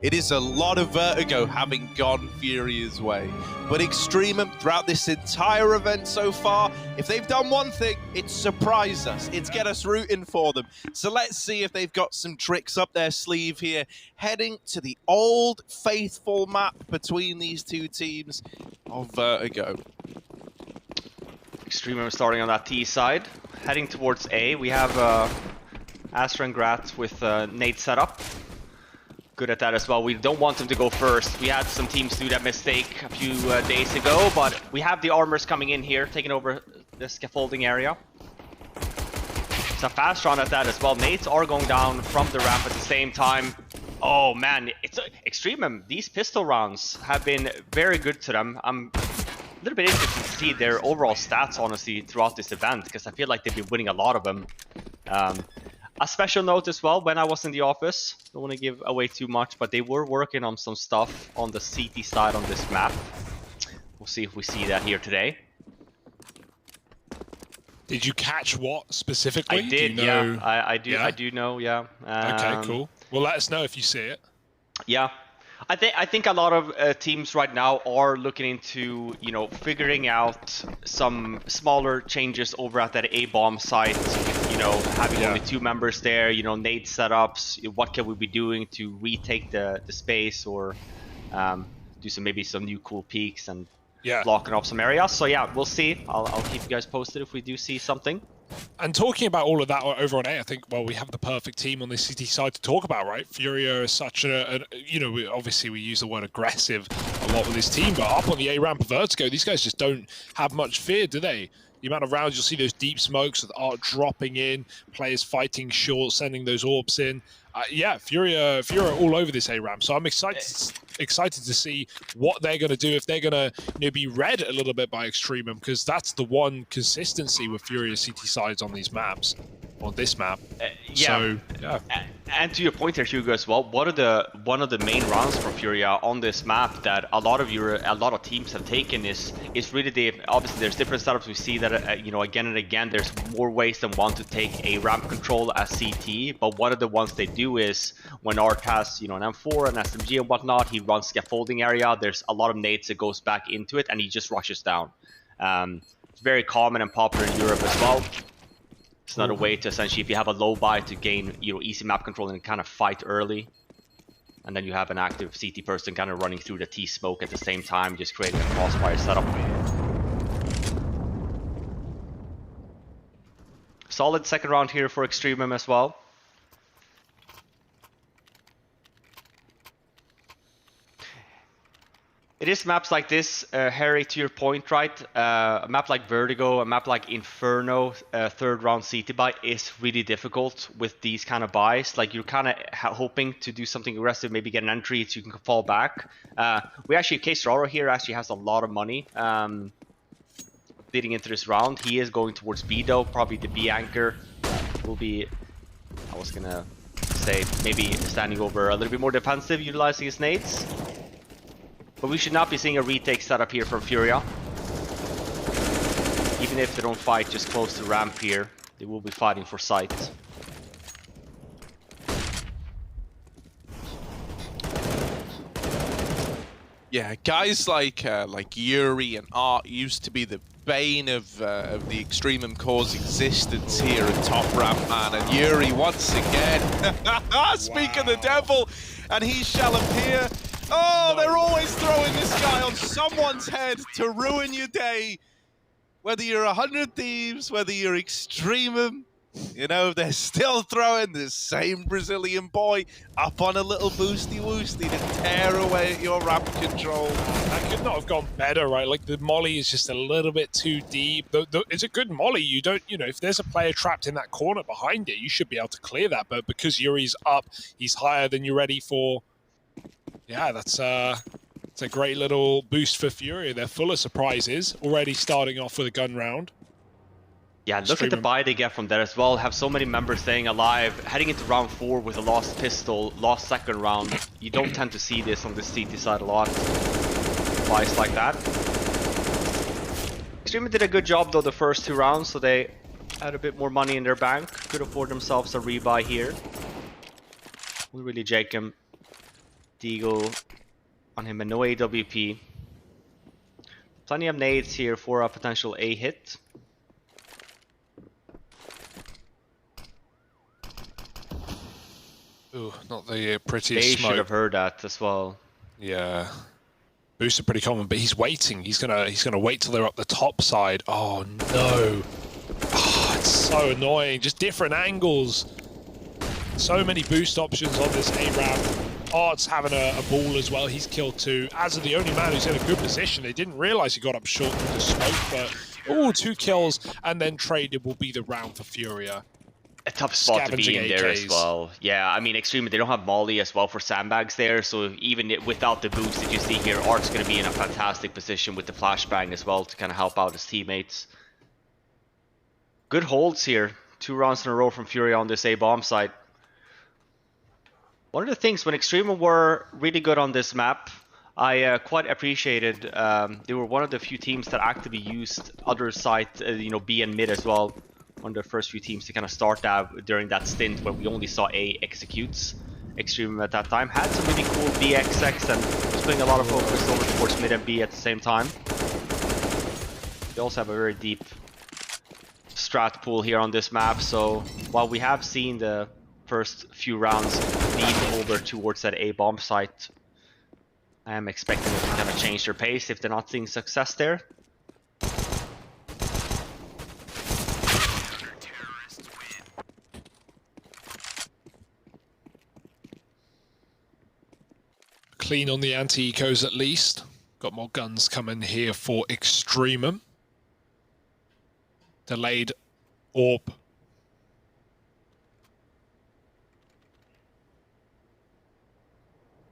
It is a lot of Vertigo having gone Furia's way. But EXTREMUM, throughout this entire event so far, if they've done one thing, it's surprised us. It's get us rooting for them. So let's see if they've got some tricks up their sleeve here, heading to the old faithful map between these two teams of Vertigo. EXTREMUM starting on that T side, heading towards A. We have Astra and Grat with nade set up. Good at that as well. We don't want them to go first. We had some teams do that mistake a few days ago, but we have the armors coming in here, taking over the scaffolding area. It's a fast run at that as well. Nades are going down from the ramp at the same time. Oh man, it's EXTREMUM. These pistol rounds have been very good to them. I'm a little bit interested to see their overall stats, honestly, throughout this event, because I feel like they've been winning a lot of them. A special note as well, when I was in the office, don't want to give away too much, but they were working on some stuff on the CT side on this map. We'll see if we see that here today. Did you catch what specifically? I did, do you know? yeah. I do. Yeah? I do know, yeah. Okay, cool. Well, let us know if you see it. Yeah. I think a lot of teams right now are looking into, you know, figuring out some smaller changes over at that A-bomb site. You know, having only 2 members there. You know, nade setups. What can we be doing to retake the space, or do maybe some new cool peaks and blocking off some areas. So yeah, we'll see. I'll keep you guys posted if we do see something. And talking about all of that over on A, I think, well, we have the perfect team on the city side to talk about, right? Furia is such you know, obviously we use the word aggressive a lot with this team, but up on the A ramp of Vertigo, these guys just don't have much fear, do they? The amount of rounds you'll see, those deep smokes with art dropping in, players fighting short, sending those orbs in. Yeah, Furia all over this A ramp. So I'm excited to see what they're going to do, if they're going to, you know, be read a little bit by EXTREMUM, because that's the one consistency with Furia CT sides on these maps, on this map. So, yeah. And to your point there, Hugo, as well, one of the main rounds for Furia on this map that a lot of teams have taken is really obviously there's different setups. We see that you know, again and again, there's more ways than one to take a ramp control as CT. But one of the ones they do is when Art has, you know, an M4 and SMG and whatnot, he runs scaffolding area. There's a lot of nades that goes back into it, and he just rushes down. It's very common and popular in Europe as well. It's not a way to essentially, if you have a low buy, to gain, you know, easy map control and kind of fight early, and then you have an active CT person kind of running through the T smoke at the same time, just creating a crossfire setup. Solid second round here for EXTREMUM as well. It is maps like this, Harry, to your point, right? A map like Vertigo, a map like Inferno, third round CT buy is really difficult with these kind of buys. Like, you're kind of hoping to do something aggressive, maybe get an entry so you can fall back. We actually, K-Straro here actually has a lot of money leading into this round. He is going towards B though, probably the B anchor will be, I was gonna say, maybe standing over a little bit more defensive, utilizing his nades. But we should not be seeing a retake setup here from Furia. Even if they don't fight just close to ramp here, they will be fighting for sight. Yeah, guys like Yuri and Art used to be the bane of the EXTREMUM core's existence here at top ramp, man. And Yuri once again, speak of the devil, and he shall appear. Oh, they're always throwing this guy on someone's head to ruin your day. Whether you're 100 Thieves, whether you're EXTREMUM, you know, they're still throwing the same Brazilian boy up on a little boosty-woosty to tear away at your ramp control. That could not have gone better, right? Like, the molly is just a little bit too deep. It's a good molly. You don't, you know, if there's a player trapped in that corner behind it, you should be able to clear that. But because Yuri's up, he's higher than you're ready for. Yeah, it's a great little boost for Furia. They're full of surprises, already starting off with a gun round. Yeah, look at the buy they get from there as well. Have so many members staying alive. Heading into round 4 with a lost pistol, lost second round. You don't tend to see this on the CT side a lot. Buys like that. EXTREMUM did a good job though the first 2 rounds, so they had a bit more money in their bank. Could afford themselves a rebuy here. Will really Jacob Vertigo on him and no AWP. Plenty of nades here for a potential A hit. Ooh, not the prettiest They smoke. should have heard that as well. Yeah. Boosts are pretty common, but he's waiting. He's gonna wait till they're up the top side. Oh no. Oh, it's so annoying. Just different angles. So many boost options on this A ramp. Art's having a ball as well. He's killed 2. As of the only man who's in a good position. They didn't realize he got up short with the smoke, but oh, 2 kills and then traded will be the round for Furia. A tough spot to be in there as AKs. well. Yeah, I mean, EXTREMUM, they don't have Molly as well for sandbags there, so even without the boost that you see here, Art's going to be in a fantastic position with the flashbang as well to kind of help out his teammates. Good holds here. 2 rounds in a row from Furia on this A bomb site. One of the things when EXTREMUM were really good on this map, I quite appreciated. They were one of the few teams that actively used other side, B and mid as well. One of the first few teams to kind of start that during that stint when we only saw A executes. EXTREMUM at that time had some really cool BXX and was putting a lot of focus over towards mid and B at the same time. They also have a very deep strat pool here on this map, so while we have seen the first few rounds lead over towards that A bomb site, I am expecting them to kind of change their pace if they're not seeing success there. Clean on the anti-ecos at least. Got more guns coming here for EXTREMUM. Delayed AWP.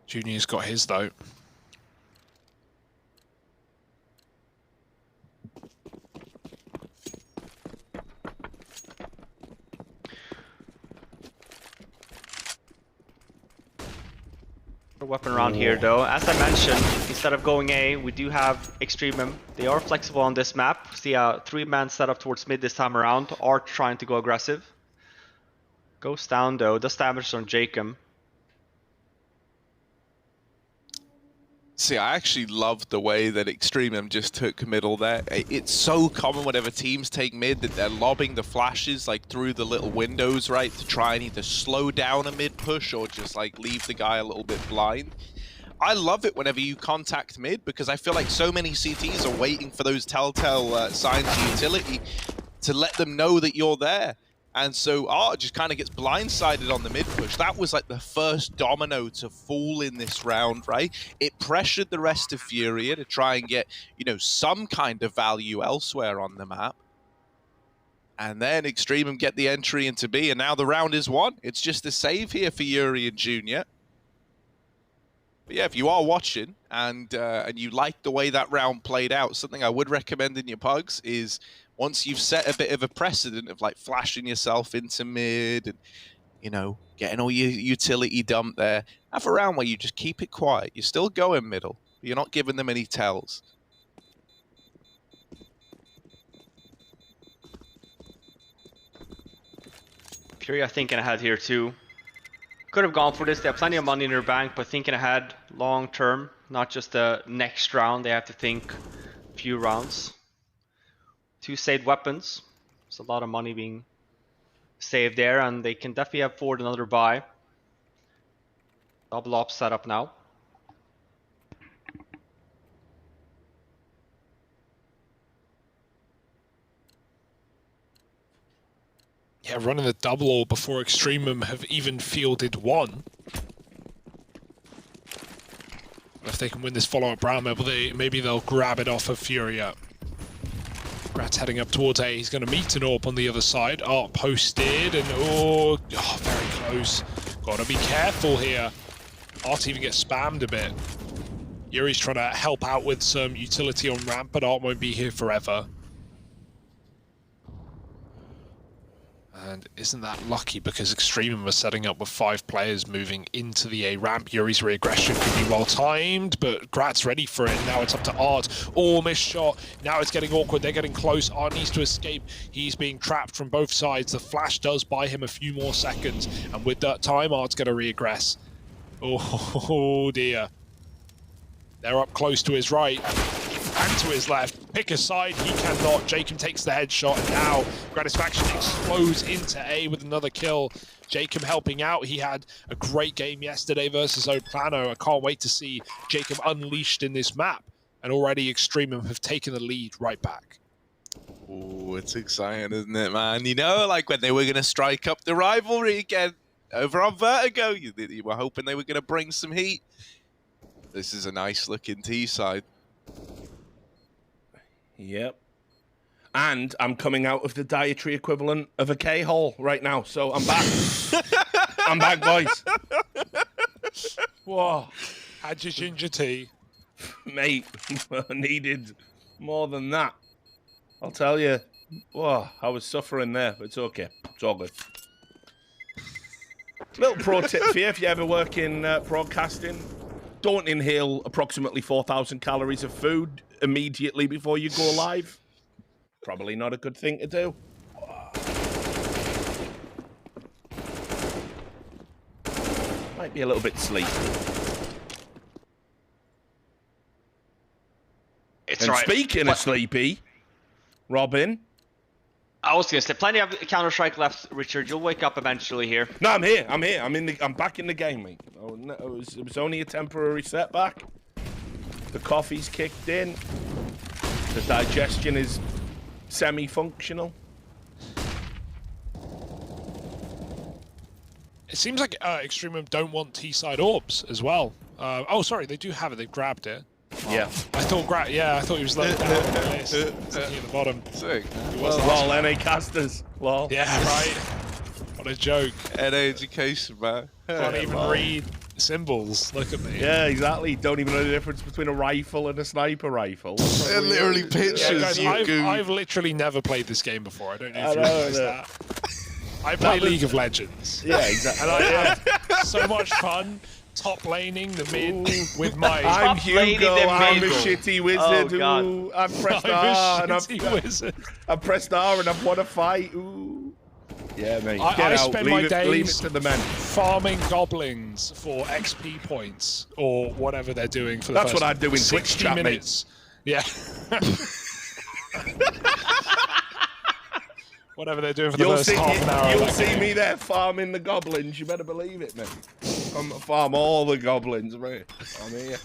Junior's got his though. Weapon around here though. As I mentioned, instead of going A, we do have EXTREMUM. They are flexible on this map. See a 3-man setup towards mid this time around. Art trying to go aggressive. Goes down though, does damage on Jacob. See, I actually love the way that EXTREMUM just took middle there. It's so common whenever teams take mid that they're lobbing the flashes like through the little windows, right, to try and either slow down a mid push or just like leave the guy a little bit blind. I love it whenever you contact mid because I feel like so many CTs are waiting for those telltale signs of utility to let them know that you're there. And so Art just kind of gets blindsided on the mid push. That was like the first domino to fall in this round, right? It pressured the rest of Furia to try and get, some kind of value elsewhere on the map. And then EXTREMUM get the entry into B, and now the round is won. It's just a save here for Yuri and Junior. But yeah, if you are watching and you like the way that round played out, something I would recommend in your pugs is once you've set a bit of a precedent of like flashing yourself into mid and, getting all your utility dumped there, have a round where you just keep it quiet. You're still going middle, but you're not giving them any tells. Furia thinking ahead here too. Could have gone for this. They have plenty of money in their bank, but thinking ahead long term, not just the next round. They have to think a few rounds. 2 saved weapons. There's a lot of money being saved there, and they can definitely afford another buy. Double op setup now. Yeah, running the double all before EXTREMUM have even fielded one. If they can win this follow-up round, maybe they'll grab it off of Furia. Grat's heading up towards A. He's going to meet an AWP on the other side. Art posted and very close. Got to be careful here. Art even gets spammed a bit. Yuri's trying to help out with some utility on ramp, but Art won't be here forever. And isn't that lucky because EXTREMUM was setting up with 5 players moving into the A ramp. Yuri's reaggression could be well timed, but Grat's ready for it. Now it's up to Art. Oh, missed shot. Now it's getting awkward. They're getting close. Art needs to escape. He's being trapped from both sides. The flash does buy him a few more seconds. And with that time, Art's going to reaggress. Oh dear. They're up close to his right and to his left. Pick a side, he cannot. Jacob takes the headshot, and now Gratisfaction explodes into A with another kill. Jacob helping out. He had a great game yesterday versus Oplano. I can't wait to see Jacob unleashed in this map. And already EXTREMUM have taken the lead right back. Oh, it's exciting, isn't it, man? You know, like when they were going to strike up the rivalry again over on Vertigo, you were hoping they were going to bring some heat. This is a nice looking T side. Yep. And I'm coming out of the dietary equivalent of a K-hole right now, so I'm back. I'm back, boys. Whoa. Had your ginger tea. Mate, needed more than that. I'll tell you. Whoa, I was suffering there, but it's okay. It's all good. Little pro tip for you if you ever work in broadcasting. Don't inhale approximately 4,000 calories of food immediately before you go live. Probably not a good thing to do. Might be a little bit sleepy. It's And right. speaking of sleepy, Robin. I was gonna say plenty of Counter-Strike left, Richard. You'll wake up eventually here. No, I'm here. I'm here. I'm back in the game, mate. Oh, no, it was only a temporary setback. The coffee's kicked in. The digestion is semi-functional. It seems like EXTREMUM don't want T-side orbs as well. Oh, sorry, they do have it. They've grabbed it. Yeah. I thought he was low down on the list. Sitting at the bottom. Sick. He was Lol, last NA casters. Lol. Yeah, right. What a joke. NA education, man. Can't even read symbols. Look at me. Yeah, exactly. Don't even know the difference between a rifle and a sniper rifle. They're literally pictures. Yeah, guys, you I've literally never played this game before. I don't know if you I know, realize that. I play League of Legends. Yeah, exactly. And I had so much fun top laning the mid with my... I'm Top lady Hugo. the I'm a middle. shitty wizard. Oh, God. Ooh, I've pressed I'm R and a shitty wizard. I've pressed R and I've won a fight. Ooh. Yeah, mate. I Get out. spend Leave my it, leave it days to the men. farming goblins for XP points or whatever they're doing for the That's first what I do in Twitch 60 chat, mate. minutes. Yeah. Whatever they're doing for the first half an hour. You'll of that see game. me there farming the goblins. You better believe it, mate. I'm gonna farm all the goblins, mate. I'm here.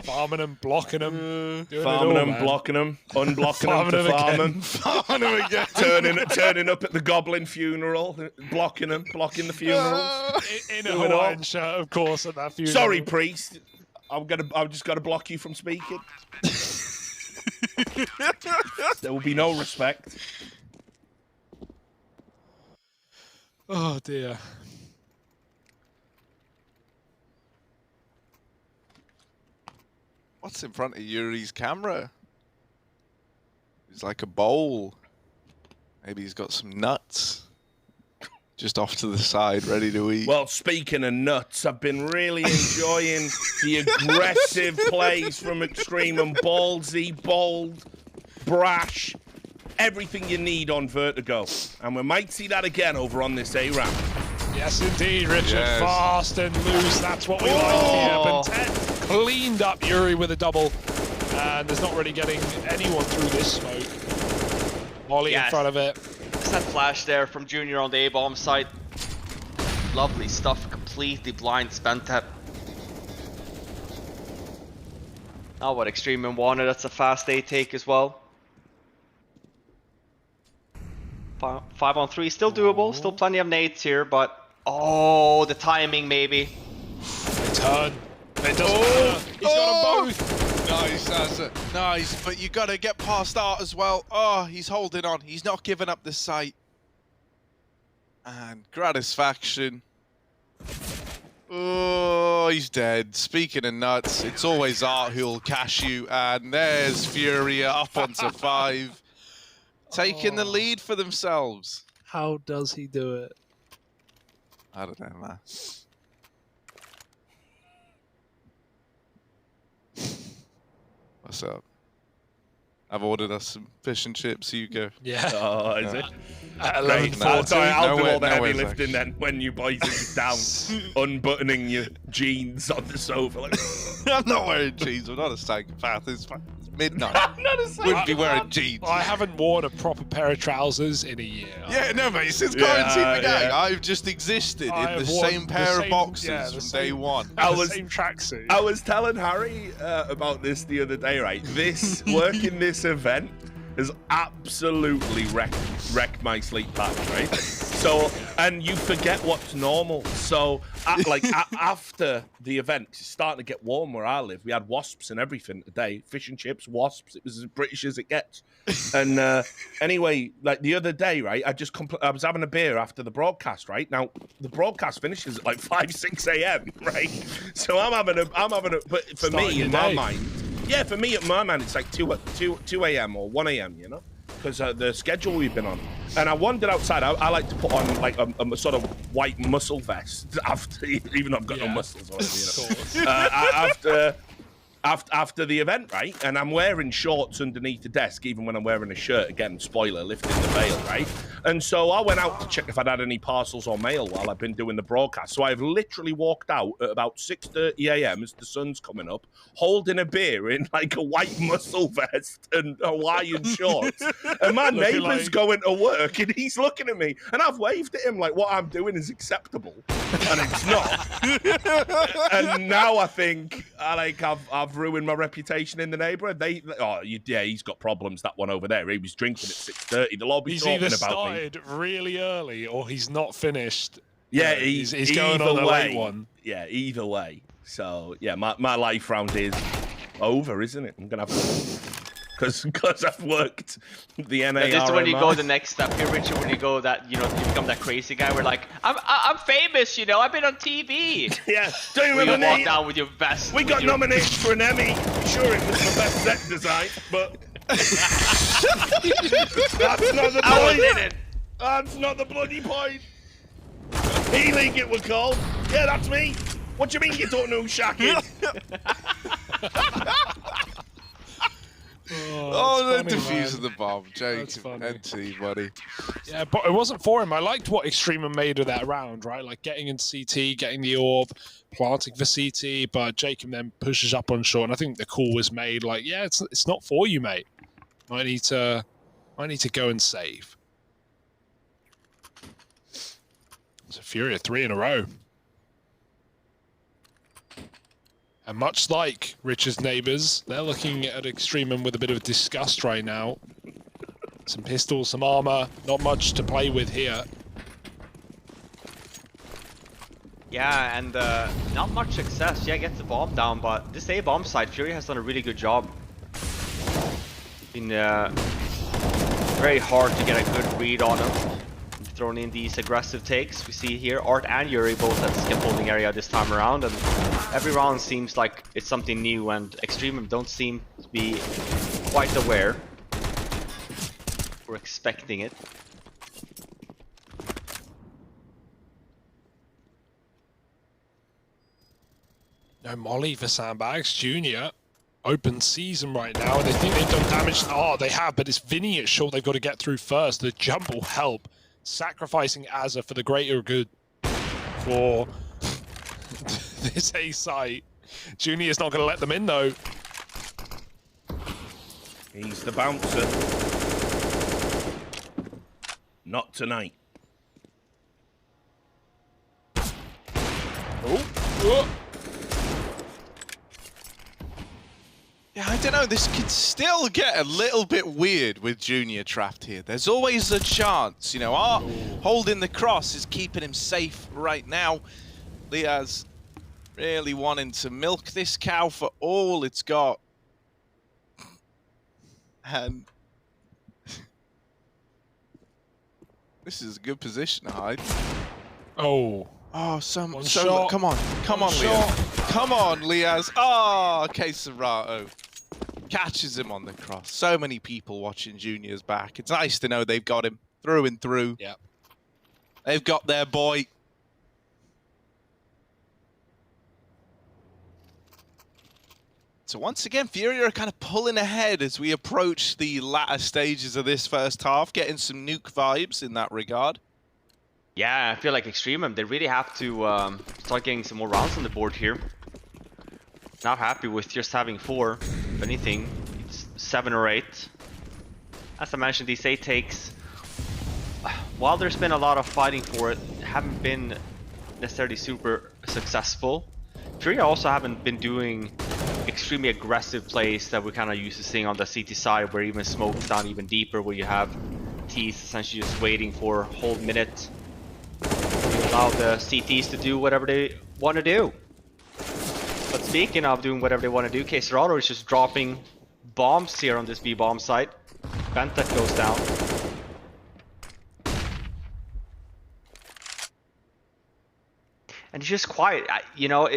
Farming them, blocking them, doing Farming it all, them, man. blocking them, unblocking Farming them to them farm again. them. Farming them again. Turning up at the goblin funeral, blocking them, blocking the funerals. In a Do it Hawaiian all. shirt, of course, at that funeral. Sorry, priest. I've just got to block you from speaking. There will be no respect. Oh dear. What's in front of Yuri's camera? It's like a bowl. Maybe he's got some nuts. Just off to the side, ready to eat. Well, speaking of nuts, I've been really enjoying the aggressive plays from EXTREMUM. Ballsy, bold, brash, everything you need on Vertigo. And we might see that again over on this A ramp. Yes, indeed, Richard. Yes. Fast and loose. That's what we like here. But Ted cleaned up Yuri with a double. And there's not really getting anyone through this smoke. Molly in Yes. front of it. Just that flash there from Junior on the A-bomb site. Lovely stuff. Completely blind spent that. Not what EXTREMUM wanted. That's a fast A take as well. 5 on 3, still doable. Still plenty of nades here, but oh, the timing maybe. They turn. It doesn't matter. He's got them both. Nice, that's it. Nice, but you got to get past Art as well. Oh, he's holding on. He's not giving up the site. And Gratisfaction. Oh, he's dead. Speaking of nuts, it's always Art who'll cash you. And there's Furia up onto 5. Taking the lead for themselves. How does he do it? I don't know, man. What's up? I've ordered us some fish and chips, Hugo. Yeah. Oh, is it? At Great. 11:40. Sorry, I'll do all the heavy nowhere's lifting actually. then when you boys are down, unbuttoning your jeans on the sofa. Like, I'm not wearing jeans. I'm not a psychopath. It's midnight. I'm not a Wouldn't be psychopath. wearing jeans. I haven't worn a proper pair of trousers in a year. Yeah, no, mate. Since Yeah, quarantine began, yeah. I've just existed I in the have worn same the pair of same- boxes yeah, the from same- day one. The same tracksuit. I was telling Harry about this the other day, right? This working this event has absolutely wrecked my sleep pattern, right? So, and you forget what's normal. So, after the event, it's starting to get warm where I live. We had wasps and everything today. Fish and chips, wasps. It was as British as it gets. And anyway, like the other day, right? I was having a beer after the broadcast, right? Now the broadcast finishes at like 5, 6 a.m., right? So I'm having a. But for Starting me, your in my day. mind, yeah, for me, at my mind, it's like 2 a.m. or 1 a.m., you know? Because the schedule we've been on. And I wandered outside. I like to put on like a sort of white muscle vest after, even though I've got no Yeah. muscles or whatever, Of you course. know. After the event, right? And I'm wearing shorts underneath the desk, even when I'm wearing a shirt. Again, spoiler, lifting the veil, right? And so I went out to check if I'd had any parcels or mail while I've been doing the broadcast. So I've literally walked out at about 6:30 a.m. as the sun's coming up, holding a beer in like a white muscle vest and Hawaiian shorts. And my Looking neighbour's like- going to work and he's looking at me. And I've waved at him like what I'm doing is acceptable. And it's not. And now I think I've ruined my reputation in the neighbourhood. He's got problems, that one over there. He was drinking at 6:30. They'll all be He's talking either about me. started really early or he's not finished. Yeah, he's going either on a way. late one. Yeah, either way. So yeah, my life round is over, isn't it? I'm gonna have because I've worked the NA RMR. This is when you go the next step here, Richard. When you go that, you become that crazy guy. We're like, I'm famous, I've been on TV. Yeah, do you You remember walk me? down with your vest. We with got your- nominated for an Emmy. Sure, it was my best set design, but that's not the I was point. in it. That's not the bloody point. E-League it was called. Yeah, that's me. What do you mean you don't know who Shaq is? Oh, they're that's funny, defusing man. the bomb. That's Joking. funny. NT, buddy. Yeah, but it wasn't for him. I liked what EXTREMUM made of that round, right? Like getting in CT, getting the orb, planting for CT, but Jacob then pushes up on short. And I think the call was made like, yeah, it's not for you, mate. I need to go and save. So FURIA 3 in a row. And much like Richard's neighbours, they're looking at EXTREMUM with a bit of disgust right now. Some pistols, some armor, not much to play with here. Yeah, and not much success. Yeah, gets the bomb down, but this A bomb side, FURIA has done a really good job. Been very hard to get a good read on him. Thrown in these aggressive takes. We see here Art and Yuri both at the scaffolding area this time around, and every round seems like it's something new, and EXTREMUM don't seem to be quite aware. We're expecting it. No Molly for Sandbags. Junior open season right now, and they think they've done damage. Oh, they have, but it's Vinny at short they've got to get through first. The jump will help. Sacrificing Azza for the greater good for this A site. Junior's not going to let them in, though. He's the bouncer. Not tonight. Oh. Yeah, I don't know. This could still get a little bit weird with Junior trapped here. There's always a chance. Art holding the cross is keeping him safe right now. Liaz really wanting to milk this cow for all it's got. And this is a good position to hide. Oh. Oh, One shot. come on, One Liaz. shot. Come on, Liaz. Oh, okay, Serato catches him on the cross. So many people watching Junior's back. It's nice to know they've got him through and through. Yep. They've got their boy. So once again, FURIA are kind of pulling ahead as we approach the latter stages of this first half, getting some nuke vibes in that regard. Yeah, I feel like EXTREMUM, they really have to start getting some more rounds on the board here. Not happy with just having 4. If anything, it's 7 or 8. As I mentioned, these 8 takes, while there's been a lot of fighting for it, haven't been necessarily super successful. FURIA also haven't been doing extremely aggressive plays that we're kind of used to seeing on the CT side, where even smoke's down even deeper, where you have T's essentially just waiting for a whole minute. You allow the CTs to do whatever they want to do. But speaking of doing whatever they want to do, Serato is just dropping bombs here on this B bomb site. Benta goes down. And it's just quiet. You know,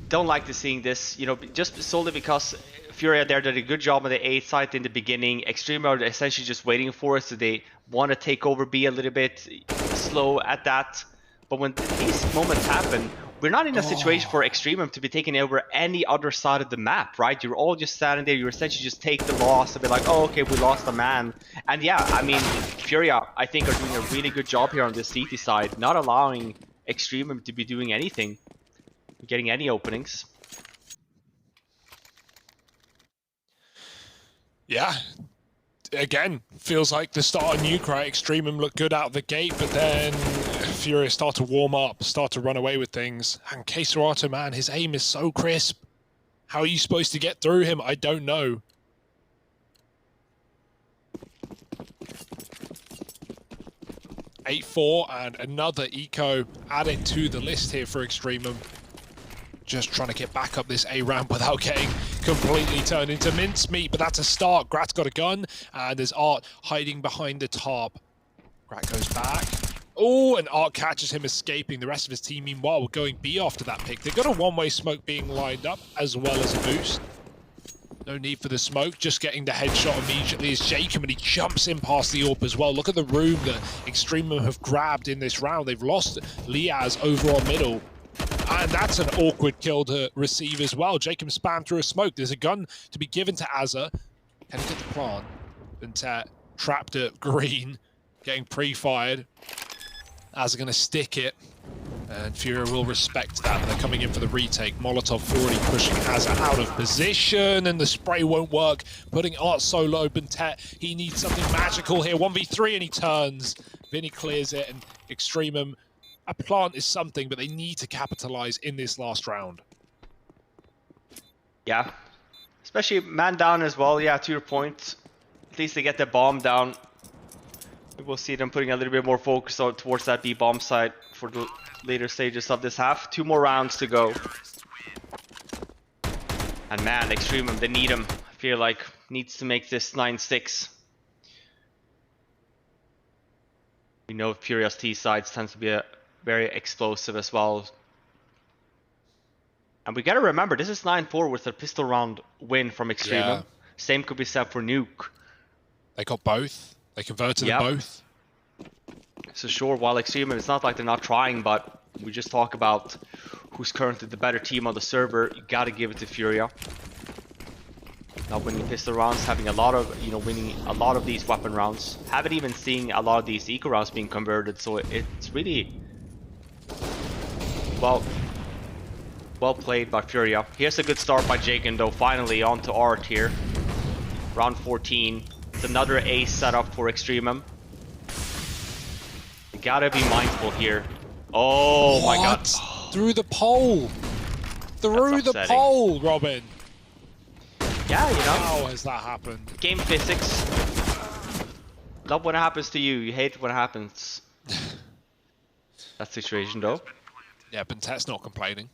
don't like to seeing this, you know, just solely because FURIA there did a good job on the A site in the beginning. EXTREMUM are essentially just waiting for it, so they want to take over B a little bit slow at that. But when these moments happen, we're not in a situation for EXTREMUM to be taking over any other side of the map, right? You're all just standing there, you essentially just take the loss and be like, oh, okay, we lost a man. And yeah, I mean, FURIA, I think, are doing a really good job here on this CT side, not allowing EXTREMUM to be doing anything, getting any openings. Yeah. Again, feels like the start of nuke, right? EXTREMUM look good out of the gate, but then FURIA start to warm up, start to run away with things. And Serato, man, his aim is so crisp. How are you supposed to get through him? I don't know. (8-4) and another eco added to the list here for EXTREMUM. Just trying to get back up this A ramp without getting completely turned into mincemeat, but that's a start. Grat's got a gun, and there's Art hiding behind the top. Grat goes back. Oh, and Art catches him escaping. The rest of his team, meanwhile, were going B after that pick. They've got a one-way smoke being lined up, as well as a boost. No need for the smoke, just getting the headshot immediately is Jacob, and he jumps in past the AWP as well. Look at the room that EXTREMUM have grabbed in this round. They've lost Liaz over on middle. And that's an awkward kill to receive as well. Jacob spammed through a smoke. There's a gun to be given to Azza. Can he get the plant? Bentet trapped at green, getting pre-fired. Azza going to stick it. And FURIA will respect that. They're coming in for the retake. Molotov already pushing Azza out of position, and the spray won't work. Putting Art solo. Bentet, he needs something magical here. 1v3, and he turns. Vinny clears it, and EXTREMUM, a plant is something, but they need to capitalize in this last round. Yeah, especially man down as well. Yeah, to your point, at least they get the bomb down. We'll see them putting a little bit more focus on towards that B bomb site for the later stages of this half. 2 more rounds to go. And man, EXTREMUM, they need him. I feel like needs to make this 9-6. We know FURIA's T sides tends to be very explosive as well. And we gotta remember, this is 9-4 with a pistol round win from EXTREMUM. Yeah. Same could be said for Nuke. They got both. They converted them both. So sure, while EXTREMUM, it's not like they're not trying, but we just talk about who's currently the better team on the server. You gotta give it to FURIA. Now winning pistol rounds, having a lot of, you know, winning a lot of these weapon rounds. Haven't even seen a lot of these eco rounds being converted, so it's really well played by FURIA. Here's a good start by Jaken though, finally onto Art here. Round 14. It's another ace setup for EXTREMUM. You gotta be mindful here. Oh my god. Through the pole! Through the pole, Robin! Yeah, you know. How has that happened? Game physics. Love when it happens to you. You hate when it happens. That situation though. Yeah, Bentet's not complaining.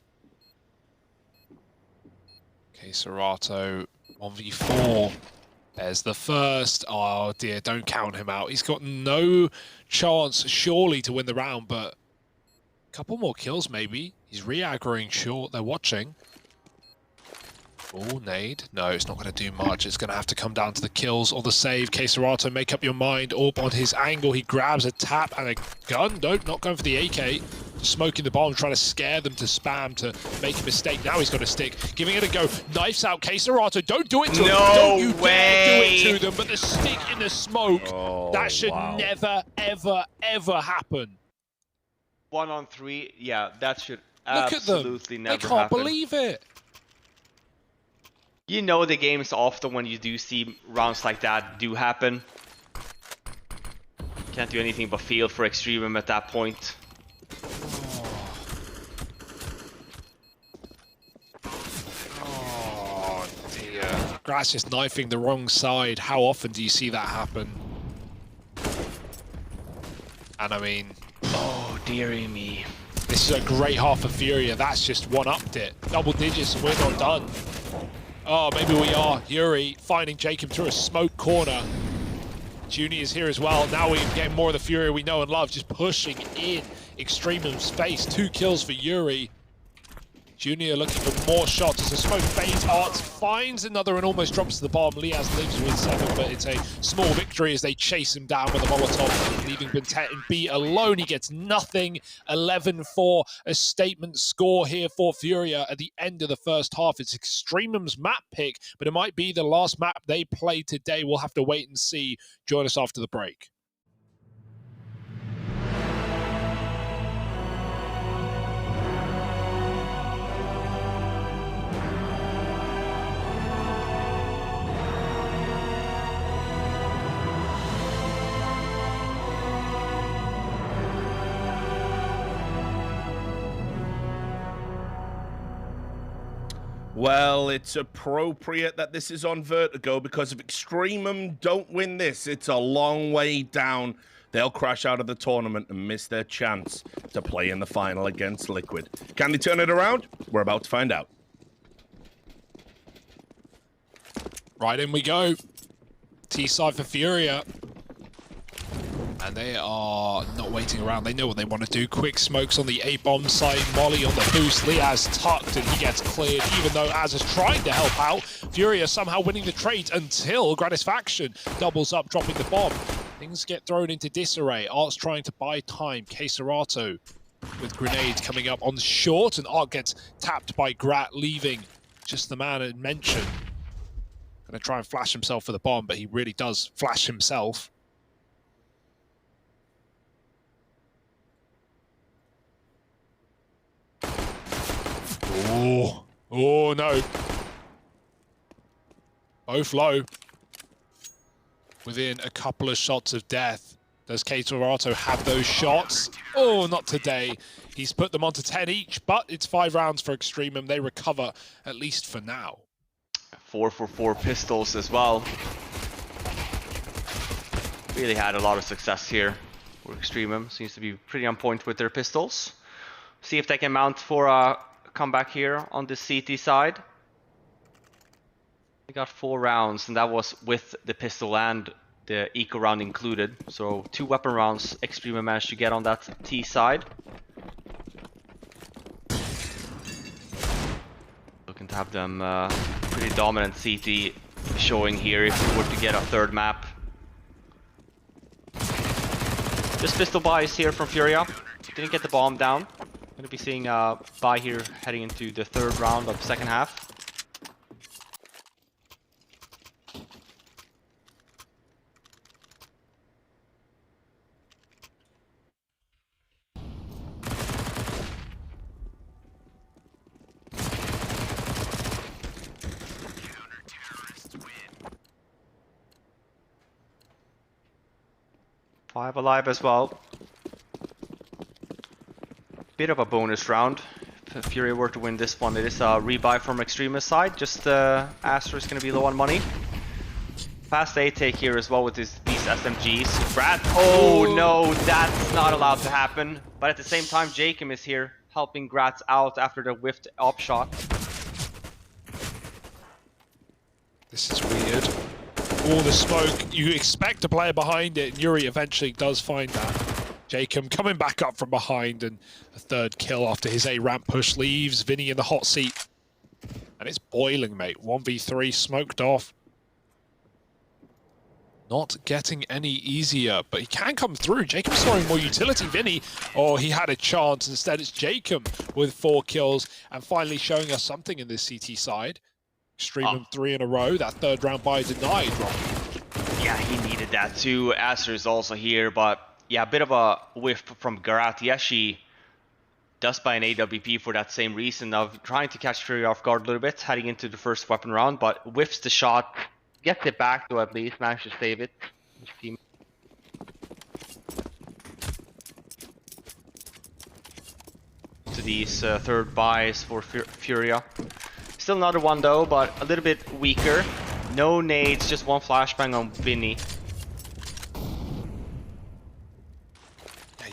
Okay, Serato 1v4. There's the first. Oh dear, don't count him out. He's got no chance, surely, to win the round, but a couple more kills maybe. He's re-aggroing short. They're watching. Oh, nade. No, it's not going to do much. It's going to have to come down to the kills or the save. Serato, make up your mind. AWP on his angle. He grabs a tap and a gun. Nope, not going for the AK. Smoking the bomb, trying to scare them to spam, to make a mistake. Now he's got a stick, giving it a go. Knifes out Queserato. Don't do it to him. Don't you dare do it to them. But the stick in the smoke, that should never, ever, ever happen. 1-on-3, yeah, that should Look absolutely at them. never They can't happen. believe it. You know the games often when you do see rounds like that do happen. Can't do anything but feel for EXTREMUM at that point. Oh dear. Grass just knifing the wrong side. How often do you see that happen? And I mean, Oh, dearie me. this is a great half for Furia. That's just one-upped it. Double digits and we're not done. Oh, maybe we are. Yuri finding Jacob through a smoke corner. Junior is here as well. Now we're getting more of the Furia we know and love, just pushing in EXTREMUM's face. 2 kills for Yuri. Junior looking for more shots as the smoke fades. Arts finds another and almost drops to the bomb. Liaz lives with 7, but it's a small victory as they chase him down with a Molotov, leaving Bentet and B alone. He gets nothing. 11-4, a statement score here for Furia at the end of the first half. It's EXTREMUM's map pick, but it might be the last map they play today. We'll have to wait and see. Join us after the break. Well, it's appropriate that this is on Vertigo because if EXTREMUM don't win this, it's a long way down. They'll crash out of the tournament and miss their chance to play in the final against Liquid. Can they turn it around? We're about to find out. Right in we go. T-side for Furia. And they are not waiting around. They know what they want to do. Quick smokes on the A-bomb side. Molly on the boost. Liaz tucked and he gets cleared, even though Az is trying to help out. Furia somehow winning the trade until Gratisfaction doubles up, dropping the bomb. Things get thrown into disarray. Art's trying to buy time. Queserato with grenades coming up on short, and Art gets tapped by Grat, leaving just the man I mentioned. Gonna try and flash himself for the bomb, but he really does flash himself. Oh no. Both low. Within a couple of shots of death. Does Queserato have those shots? Oh, not today. He's put them onto 10 each, but it's 5 rounds for EXTREMUM. They recover, at least for now. 4 for 4 pistols as well. Really had a lot of success here. For EXTREMUM seems to be pretty on point with their pistols. See if they can mount for a comeback here on the CT side. They got 4 rounds, and that was with the pistol and the eco round included. So 2 weapon rounds EXTREMUM managed to get on that T side. Looking to have them pretty dominant CT showing here if we were to get a 3rd map. Just pistol buys here from Furia. Didn't get the bomb down. Going to be seeing a buy here heading into the 3rd round of the second half. Five alive as well. Bit of a bonus round. If Furia were to win this one, it is a rebuy from EXTREMUM's side. Just Astra is going to be low on money. Fast A take here as well with these SMGs. Brad, oh no, that's not allowed to happen. But at the same time, Jacob is here helping Gratz out after the whiffed op shot. This is weird. All the smoke, you expect a player behind it, and Yuri eventually does find that. Jacob coming back up from behind, and a 3rd kill after his A-ramp push leaves Vinny in the hot seat. And it's boiling, mate. 1v3 smoked off. not getting any easier, but he can come through. Jacob scoring more utility. Vinny, oh, he had a chance. Instead, it's Jacob with 4 kills and finally showing us something in this CT side. EXTREMUM 3 in a row. That third round bye denied, Rob. Yeah, he needed that too. Aster is also here, but yeah, a bit of a whiff from Garat. He actually does buy an AWP for that same reason of trying to catch FURIA off guard a little bit, heading into the first weapon round, but whiffs the shot, gets it back though at least, managed to save it. His team. To these third buys for FURIA. Still another one though, but a little bit weaker. No nades, just one flashbang on Vinny.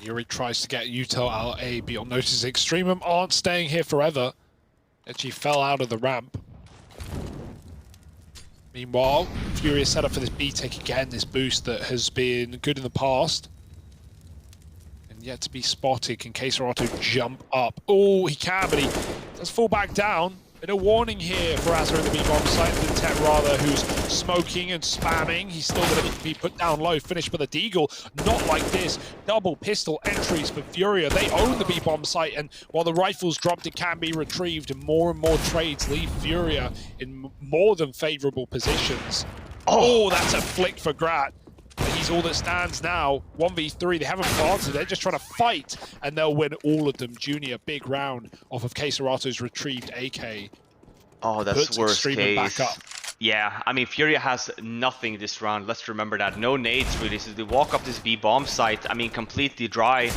Yuri tries to get Util out A, but you'll notice EXTREMUM aren't staying here forever. Actually fell out of the ramp. Meanwhile, FURIA set up for this B-take again, this boost that has been good in the past. And yet to be spotted. Can KSCERATO jump up? Oh, he can, but he does fall back down. Bit of warning here for Azza in the B-bomb site. Tet rather, who's smoking and spamming. He's still going to be put down low. Finished with a deagle. Not like this. Double pistol entries for FURIA. They own the B-bomb site, and while the rifles dropped, it can be retrieved. And more trades leave FURIA in more than favorable positions. Oh, that's a flick for Grat. He's all that stands now. 1v3, they haven't planted, they're just trying to fight, and they'll win all of them. Junior, big round off of KSCERATO's retrieved AK. Oh, that's Puts worst EXTREMUM case. back up. Yeah, I mean, FURIA has nothing this round. Let's remember that. No nades really, so they walk up this B-bomb site, I mean, completely dry.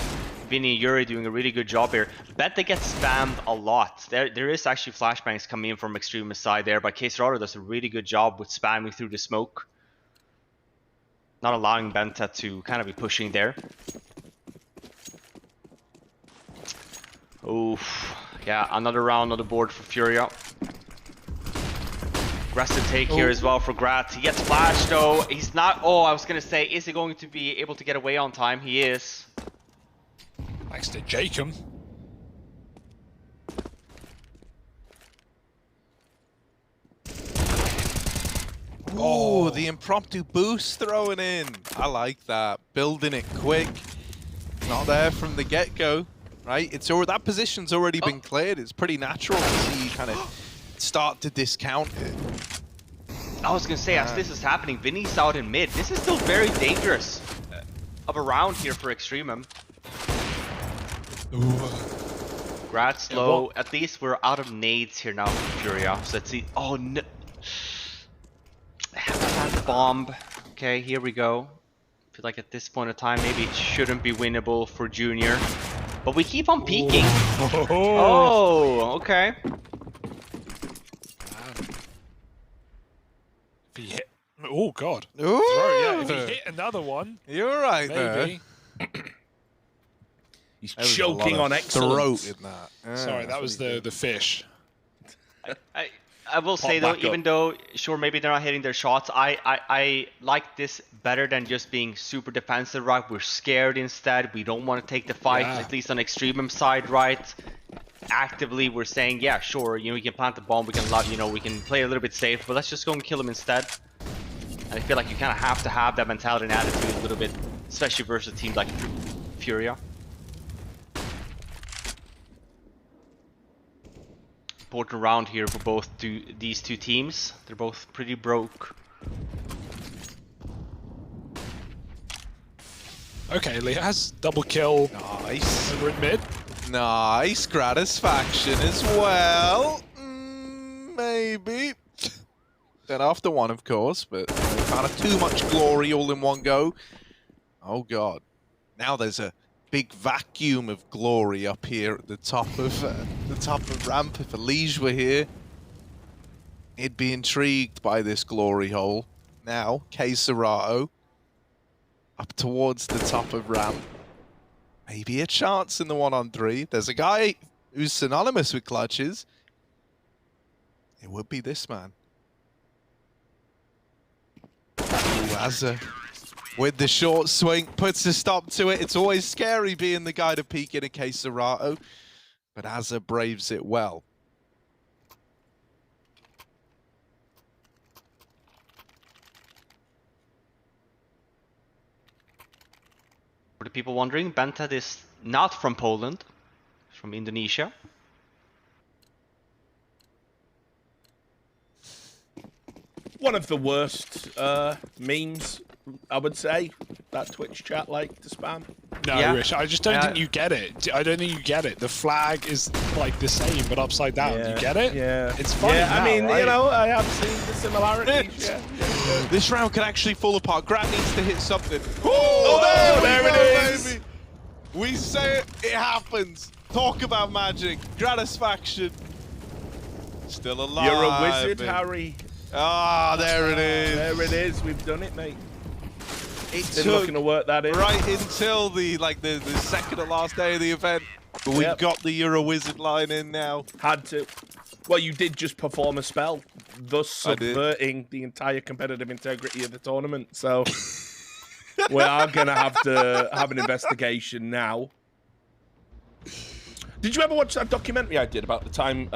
Vinny and Yuri doing a really good job here. Bet they get spammed a lot. There is actually flashbangs coming in from EXTREMUM's side there, but KSCERATO does a really good job with spamming through the smoke. Not allowing Benta to kind of be pushing there. Oof. Yeah, another round on the board for FURIA. Aggressive take here as well for Grat. He gets flashed though. He's not... Oh, I was going to say, is he going to be able to get away on time? He is. Thanks to Jacob. Oh, the impromptu boost thrown in. I like that. Building it quick. Not there from the get-go, right? It's already, that position's already been cleared. It's pretty natural to see you kind of start to discount it. I was going to say, as this is happening, Vinny's out in mid. This is still very dangerous of a round here for EXTREMUM. Grat's low. At least we're out of nades here now for FURIA. So let's see. Oh, no. Bomb. Okay, here we go. I feel like at this point in time, maybe it shouldn't be winnable for Junior. But we keep on peeking. Oh, okay. If he hit... Oh, God. Ooh. Yeah, if he hit another one, You're right maybe. there. He's choking on excellence. Throat in that. Sorry, that was the fish. I will say though, even though sure maybe they're not hitting their shots, I like this better than just being super defensive, right? We're scared instead. We don't want to take the fight, at least on EXTREMUM side, right? Actively, we're saying, yeah, sure, you know, we can plant the bomb, we can, you know, we can play a little bit safe, but let's just go and kill him instead. And I feel like you kind of have to have that mentality and attitude a little bit, especially versus a team like FURIA. Important round here for both these two teams. They're both pretty broke. Okay, Leo has double kill. Nice. Over in mid. Nice gratisfaction as well. Maybe. Then after one, of course, but kind of too much glory all in one go. Oh God. Now there's a big vacuum of glory up here at the top of ramp. If Elige were here, he'd be intrigued by this glory hole. Now, KSCERATO up towards the top of ramp. Maybe a chance in the 1-on-3. There's a guy who's synonymous with clutches. It would be this man. Ooh, Azza with the short swing, puts a stop to it. It's always scary being the guy to peek in a KSCERATO, but Azza braves it well. For the people wondering, Bantat is not from Poland, he's from Indonesia. One of the worst memes, I would say, that Twitch chat like to spam. No, Yeah. Rich, I just don't think you get it. I don't think you get it. The flag is like the same, but upside down. You get it? Yeah. It's funny. Yeah, now, I mean, right? you know, I have seen the similarities. Yeah. This round can actually fall apart. Grat needs to hit something. Oh, there it is. Baby. We say it, it happens. Talk about magic. Gratisfaction. Still alive. You're a wizard, baby. Harry. Ah, there it is. There it is. We've done it, mate. It Been looking to work that in. right until the second to last day of the event. But we've got the You're a Wizard line in now. Had to. Well, you did just perform a spell, thus subverting the entire competitive integrity of the tournament. So we are going to have an investigation now. Did you ever watch that documentary I did about the time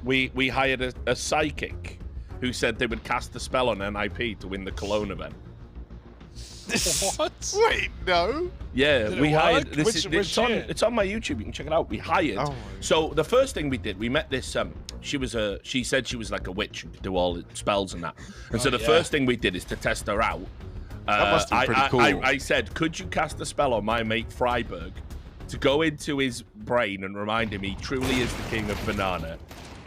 we hired a psychic who said they would cast a spell on NIP to win the Cologne event? What? Wait, no. Yeah, Did it we hired. work? This Which year? it's on my YouTube. You can check it out. We hired. Oh. So the first thing we did, we met this. She said she was like a witch and could do all the spells and that. And so the first thing we did is to test her out. That must be pretty cool. I said, could you cast a spell on my mate Freiberg to go into his brain and remind him he truly is the king of banana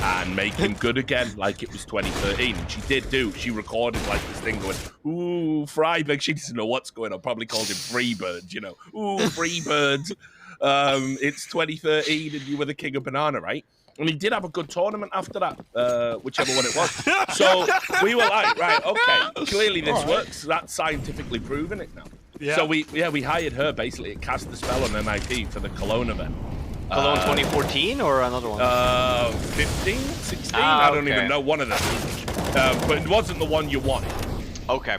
and make him good again like it was 2013? And she did do. She recorded like this thing going, ooh, Freiberg. She doesn't know what's going on. Probably called him Freebird, you know. Ooh, Freebird. It's 2013 and you were the king of banana, right? And he did have a good tournament after that, whichever one it was. So we were like, right, okay, clearly this works. That's scientifically proven it now. Yeah. So we hired her basically to cast the spell on MIP for the Cologne event. Cologne 2014 or another one? 15, 16, Ah, I don't okay. even know, one of them. But it wasn't the one you wanted. Okay.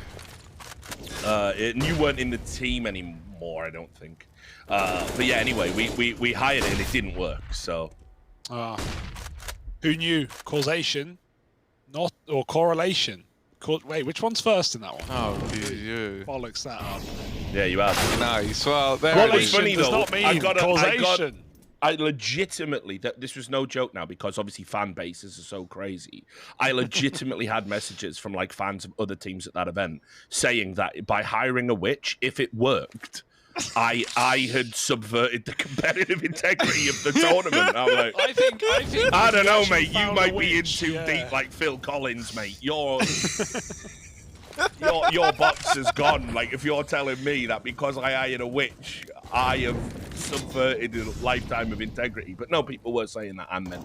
And you weren't in the team anymore, I don't think. But yeah, anyway, we hired it and it didn't work, so. Who knew? Causation, not or correlation. Wait, which one's first in that one? Oh, you. Bollocks that up. Yeah, you are. Nice. Well, there Well, it it's is. funny does though. not mean causation. I legitimately, this was no joke now because obviously fan bases are so crazy. I legitimately had messages from like fans of other teams at that event saying that by hiring a witch, if it worked, I had subverted the competitive integrity of the tournament. I'm like, I think I don't know, actually mate. You found might a be in witch, too yeah. deep like Phil Collins, mate. Your box is gone. Like, if you're telling me that because I hired a witch, I have subverted a lifetime of integrity. But no, people were saying that and then.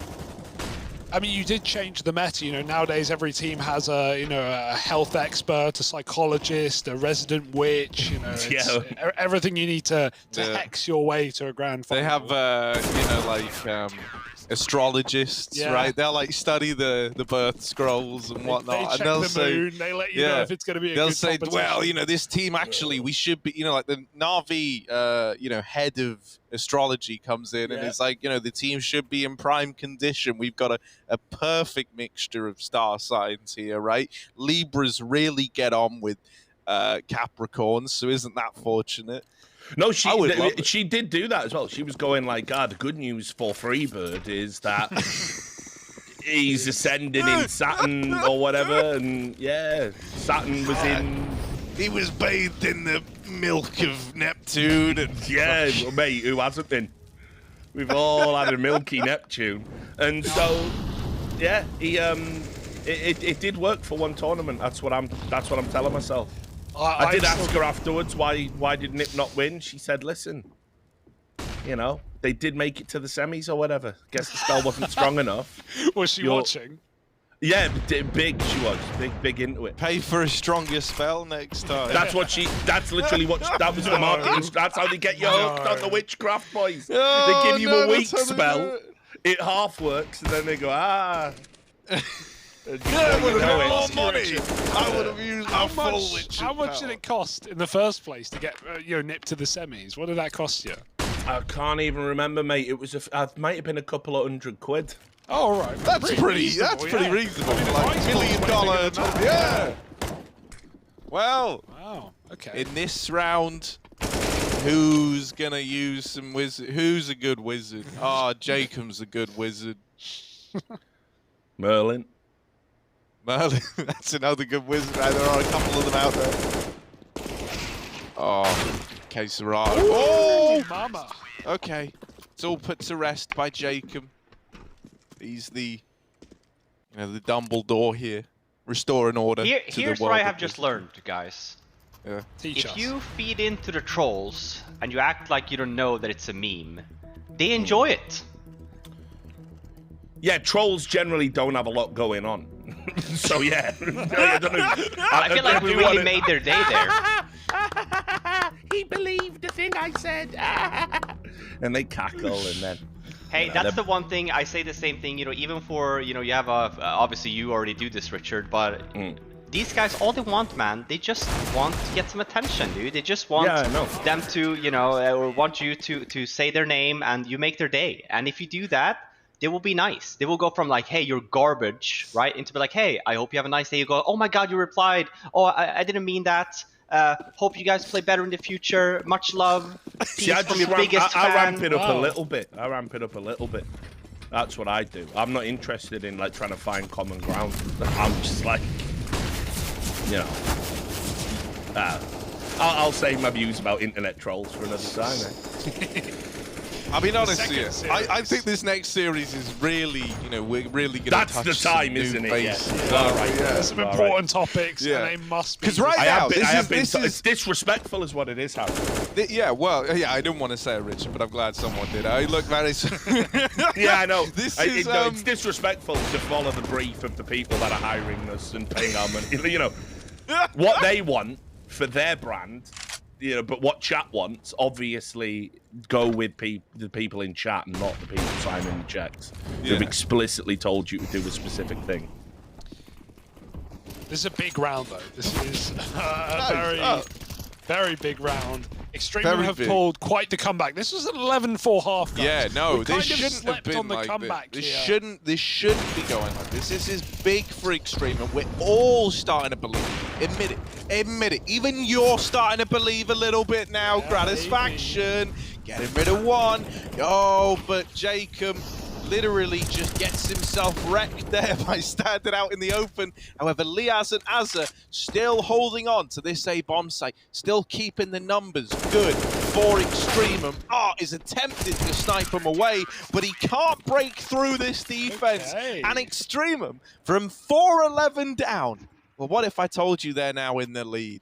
I mean, you did change the meta. You know, nowadays every team has a health expert, a psychologist, a resident witch. You know, it's everything you need to hex your way to a grand final. They have, astrologists, right? They'll like study the birth scrolls and whatnot, They check and they'll the say, moon. They let you know if it's going to be a they'll good say, competition. well, this team actually, we should be, like the Na'Vi, head of astrology comes in and it's like, the team should be in prime condition. We've got a perfect mixture of star signs here, right? Libras really get on with Capricorns, so isn't that fortunate? No, she did do that as well. She was going like, the good news for Freebird is that he's ascending in Saturn or whatever, and Saturn was in... He was bathed in the milk of Neptune, and well, mate, who hasn't been? We've all had a milky Neptune, and so he it did work for one tournament. That's what I'm telling myself. I did ask her afterwards why did Nip not win. She said, listen, they did make it to the semis or whatever. Guess the spell wasn't strong enough. Was she watching? Yeah, big she was. Big into it. Pay for a stronger spell next time. That's literally what that was the market. That's how they get you hooked on the witchcraft, boys. They give you a weak spell, it half works, and then they go, I would have more money. I would have used How my full much? witch How much did it cost in the first place to get Nip to the semis? What did that cost you? I can't even remember, mate. It was it might have been a couple of £100. Oh, all right. That's pretty reasonable. Like $1 million. Yeah. Well. Wow. Okay. In this round, Who's gonna use some wizard? Who's a good wizard? Ah, Jacob's a good wizard. Merlin. Merlin, that's another good wizard. Right? There are a couple of them out there. Oh, okay, Serrato. Oh, mama. okay. It's all put to rest by Jacob. He's the, the Dumbledore here, restoring order. Here's what I have just learned, guys. Yeah. Teach If us. you feed into the trolls and you act like you don't know that it's a meme, they enjoy it. Yeah, trolls generally don't have a lot going on. So yeah, I don't know. I feel like we really made their day there. He believed the thing I said. And they cackle and then. Hey, that's the one thing, I say the same thing, even for, you have obviously you already do this, Richard, but these guys, all they want, man, they just want to get some attention, dude. They just want them to, or want you to say their name and you make their day. And if you do that, they will be nice. They will go from like, hey, you're garbage, right? Into be like, hey, I hope you have a nice day. You go, oh my God, you replied. Oh, I didn't mean that. Hope you guys play better in the future. Much love. Peace from your biggest fan. I ramp it up a little bit. I ramp it up a little bit. That's what I do. I'm not interested in like trying to find common ground. I'm just like, I'll save my views about internet trolls for another time. I mean, honestly, I think this next series is really, we're really going to touch That's the time, isn't it? Base. Yeah. All right. There's some important topics, and they must be. Because right now, it's disrespectful, is what it is, Harry. Yeah, well, I didn't want to say it, Richard, but I'm glad someone did. I look very. Yeah, I know. It's disrespectful to follow the brief of the people that are hiring us and paying our money. What they want for their brand. But what chat wants, obviously, go with the people in chat and not the people signing the checks. They've explicitly told you to do a specific thing. This is a big round, though. This is a very big round. EXTREMUM have pulled quite the comeback. This was an 11-4 half. Guys. Yeah, no, we this shouldn't have been on the like comeback this. here. This shouldn't be going like this. This is big for EXTREMUM. We're all starting to believe. Admit it. Even you're starting to believe a little bit now. Gratisfaction, getting rid of one. Oh, but Jacob literally just gets himself wrecked there by standing out in the open. However, Liaz and Azza still holding on to this A bomb site, still keeping the numbers good for EXTREMUM. Is attempting to snipe him away, but he can't break through this defense. Okay. And EXTREMUM from 4-11 down. Well, what if I told you they're now in the lead?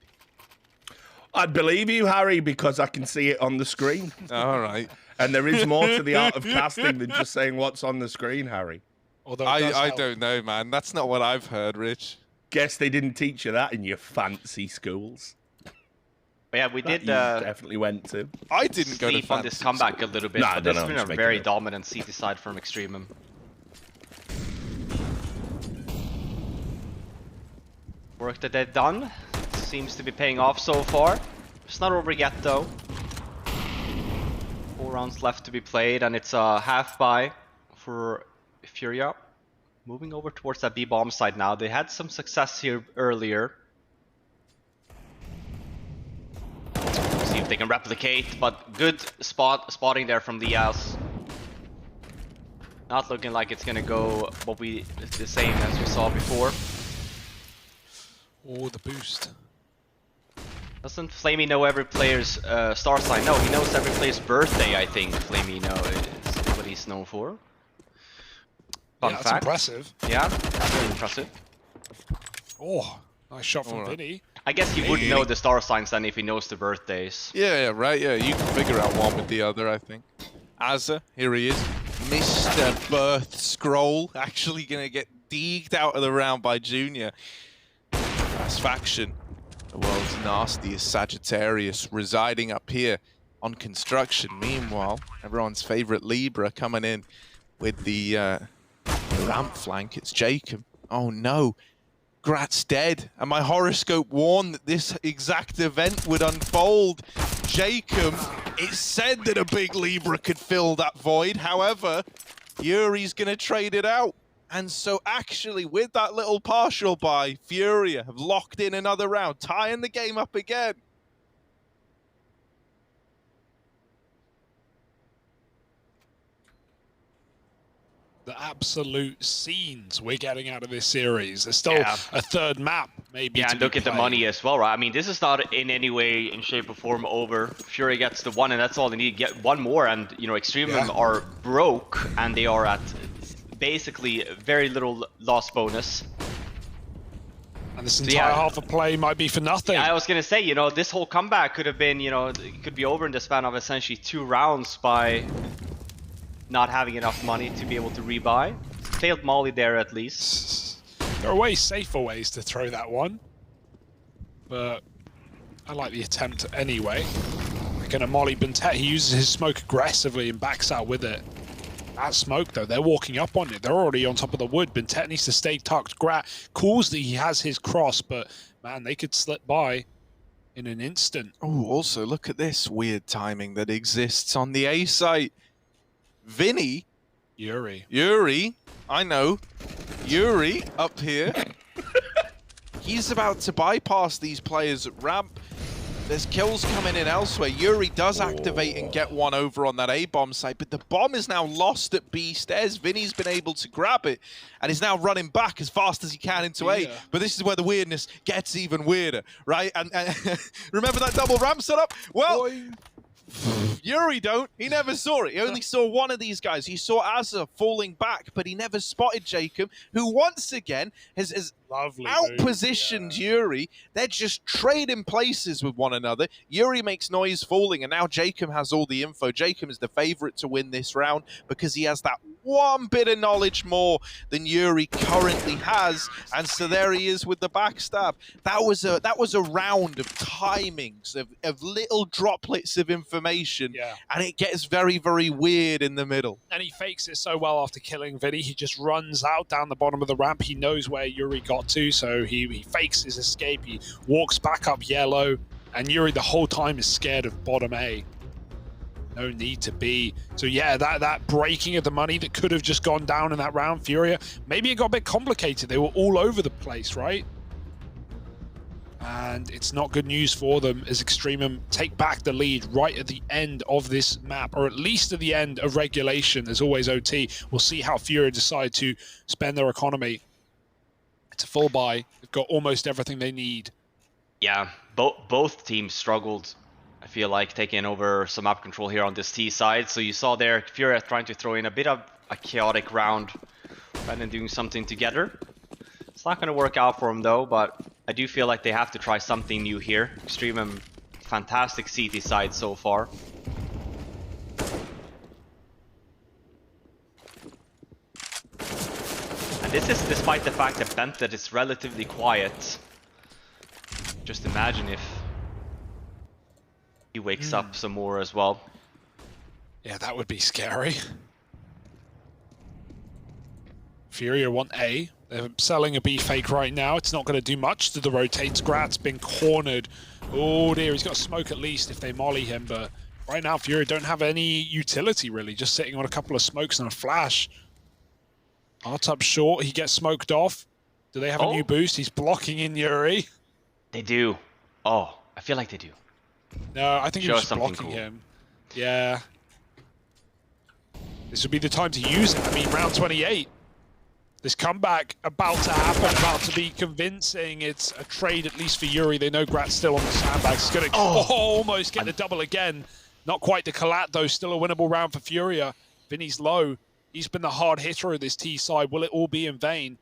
I'd believe you, Harry, because I can see it on the screen. All right. And there is more to the art of casting than just saying what's on the screen, Harry. Although I don't know, man. That's not what I've heard, Rich. Guess they didn't teach you that in your fancy schools. But yeah, we did. You definitely went to. I didn't go to sleep on this comeback a little bit, but this has been a very dominant CT side from EXTREMUM. Work that they've done seems to be paying off so far. It's not over yet, though. 4 rounds left to be played, and it's a half buy for FURIA. Moving over towards that B-bomb side now. They had some success here earlier. See if they can replicate, but good spotting there from Liaz. Not looking like it's gonna go the same as we saw before. Oh, the boost. Doesn't Flamey know every player's star sign? No, he knows every player's birthday, I think Flamey is what he's known for. Fun fact. That's impressive. Yeah, that's very impressive. Oh, nice shot from Vinny. I guess he would know the star signs then if he knows the birthdays. Yeah, right, yeah. You can figure out one with the other, I think. Azza, here he is. Mr. Birth Scroll, actually going to get deeked out of the round by Junior. Faction, the world's nastiest Sagittarius, residing up here on construction. Meanwhile, everyone's favorite Libra coming in with the ramp flank. It's Jacob. Oh no, Grat's dead, and my horoscope warned that this exact event would unfold. Jacob, it said that a big Libra could fill that void. However, Yuri's gonna trade it out. And so actually, with that little partial buy, FURIA have locked in another round, tying the game up again. the absolute scenes we're getting out of this series. There's still Yeah. a third map, maybe. Yeah, to and be look at the played. money as well, right? I mean, this is not in any way, in shape or form over. Furia gets the one, and that's all they need. Get one more, and you know, EXTREMUM are broke, and they are at basically very little loss bonus. And this So, entire yeah. half of play might be for nothing. I was gonna say, you know, this whole comeback could have been, you know, it could be over in the span of essentially 2 rounds by not having enough money to be able to rebuy. Failed Molly there at least. There are ways, safer ways to throw that one. But I like the attempt anyway. They're gonna molly Bentet. He uses his smoke aggressively and backs out with it. That smoke though, they're walking up on it. They're already on top of the wood. Bentet needs to stay tucked. Grat calls that he has his cross, but man, they could slip by in an instant. Oh, also look at this weird timing that exists on the A site. Vinny, Yuri, I know, Yuri up here. He's about to bypass these players at ramp. There's kills coming in elsewhere. Yuri does activate and get one over on that A-bomb site, but the bomb is now lost at B stairs. Vinny's been able to grab it and is now running back as fast as he can into A. But this is where the weirdness gets even weirder, right? And remember that double ramp setup? Well, Yuri don't. He never saw it. He only saw one of these guys. He saw Azza falling back, but he never spotted Jacob, who once again has outpositioned Yuri. They're just trading places with one another. Yuri makes noise falling, and now Jacob has all the info. Jacob is the favorite to win this round because he has that one bit of knowledge more than Yuri currently has, and so there he is with the backstab. That was a round of timings, of little droplets of information, and it gets very, very weird in the middle. And he fakes it so well after killing Vinny. He just runs out down the bottom of the ramp. He knows where Yuri got to, so he fakes his escape. He walks back up yellow, and Yuri the whole time is scared of bottom A. No need to be. So yeah, that breaking of the money that could have just gone down in that round, Furia, maybe it got a bit complicated. They were all over the place, right? And it's not good news for them as EXTREMUM take back the lead right at the end of this map, or at least at the end of regulation. There's always OT. We'll see how Furia decide to spend their economy. It's a full buy. They've got almost everything they need. Yeah, both teams struggled, I feel like, taking over some map control here on this T side. So you saw there Furia trying to throw in a bit of a chaotic round rather than doing something together. It's not going to work out for them though, but I do feel like they have to try something new here. EXTREMUM, fantastic CT side so far. And this is despite the fact that Bentet is relatively quiet. Just imagine if he wakes up some more as well. Yeah, that would be scary. Furia want A. They're selling a B fake right now. It's not going to do much to the rotates. Grat's been cornered. Oh dear, he's got smoke at least if they molly him, but right now Furia don't have any utility really, just sitting on a couple of smokes and a flash. Art up short, he gets smoked off. Do they have a new boost? He's blocking in Yuri. They do. Oh, I feel like they do. No, I think he was just blocking him. Yeah. This would be the time to use it. I mean, round 28. This comeback about to happen, about to be convincing. It's a trade, at least for Yuri. They know Grat's still on the sandbags. He's going to almost get the double again. Not quite the collat, though. Still a winnable round for Furia. Vinny's low. He's been the hard hitter of this T side. Will it all be in vain?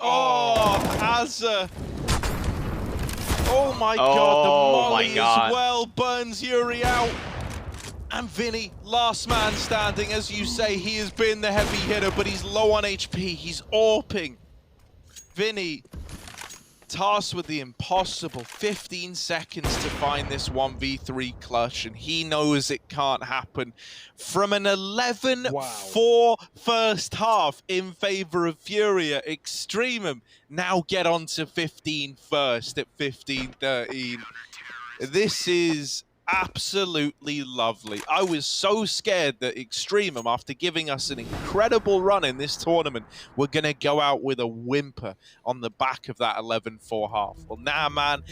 Oh, Azza. Oh my god, the molly as well burns Yuri out. And Vinny, last man standing. As you say, he has been the heavy hitter, but he's low on HP. He's AWPing. Vinny, tasked with the impossible. 15 seconds to find this 1v3 clutch, and he knows it can't happen. From an 11-4 first half in favor of Furia, EXTREMUM now get on to 15 first at 15-13. This is absolutely lovely. I was so scared that EXTREMUM, after giving us an incredible run in this tournament, were going to go out with a whimper on the back of that 11-4 half. Well, now, man,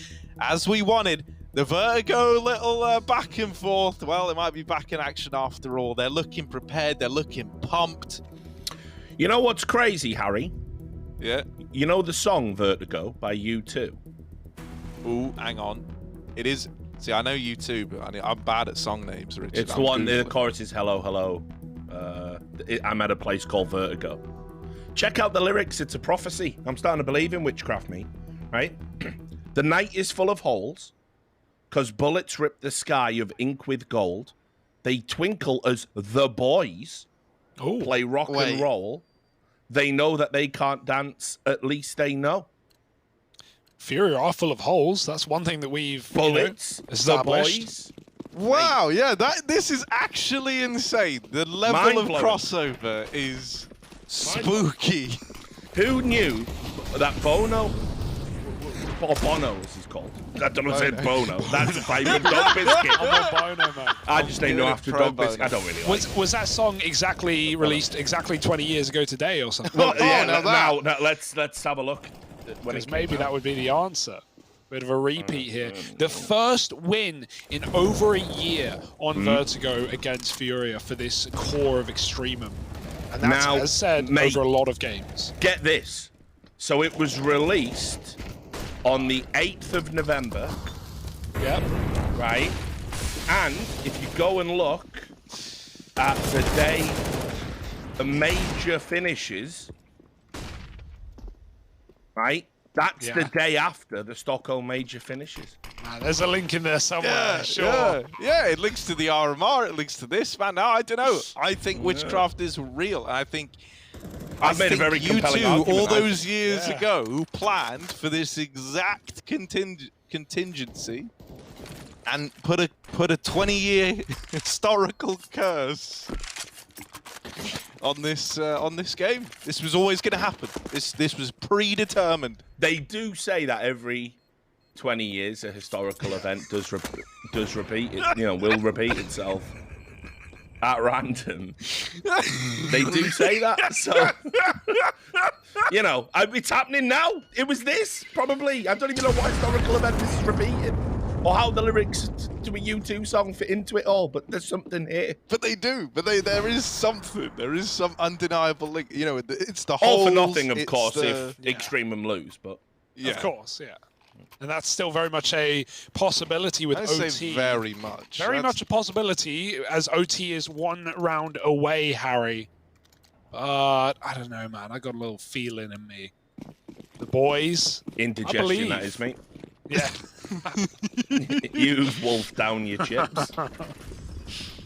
as we wanted, The Vertigo little back and forth. Well, it might be back in action after all. They're looking prepared. They're looking pumped. You know what's crazy, Harry? Yeah. You know the song Vertigo by U2? Ooh, hang on. It is. See, I know you too, but I'm bad at song names, Richard. It's the one, the chorus is hello, hello. I'm at a place called Vertigo. Check out the lyrics. It's a prophecy. I'm starting to believe in witchcraft, me. Right? The night is full of holes, 'cause bullets rip the sky of ink with gold. They twinkle as the boys play rock and roll. They know that they can't dance, at least they know. FURIA are full of holes. That's one thing that we've Bullets, established. the boys. Wow, yeah, this is actually insane. The level of crossover is spooky. Who knew that Bono, or Bono as he's called. I don't know if it's Bono. That's a favourite Dog Biscuit. I'm a Bono, man. I just named him after Dog Biscuit. I don't really like Was that song exactly released exactly 20 years ago today or something? Well, yeah, now let's have a look. Because maybe that would be the answer. Bit of a repeat here. The first win in over a year on Vertigo against FURIA for this core of EXTREMUM. And that's, as said, over a lot of games. Get this. So it was released on the 8th of November. Yep. Right? And if you go and look at the day the major finishes, right? That's the day after the Stockholm major finishes. Man, there's a link in there somewhere, sure. Yeah, it links to the RMR, it links to this, man. No, I don't know. I think witchcraft is real. I think I've made a very compelling argument. All those years ago planned for this exact contingency and put a 20-year historical curse on this game. This was always going to happen. This was predetermined. They do say that every 20 years a historical event does repeat. It, will repeat itself at random. They do say that. So it's happening now. It was this probably. I don't even know what historical event this is repeating, or how the lyrics to a U2 song fit into it all, but there's something here. But they do. But there is something. There is some undeniable link. It's the whole. All for nothing, of course, if EXTREMUM lose, but of course, yeah. And that's still very much a possibility with OT. Say very much. Very much a possibility, as OT is one round away, Harry. But I don't know, man. I got a little feeling in me. The boys. Indigestion, that is, mate. Yeah. You wolf down your chips.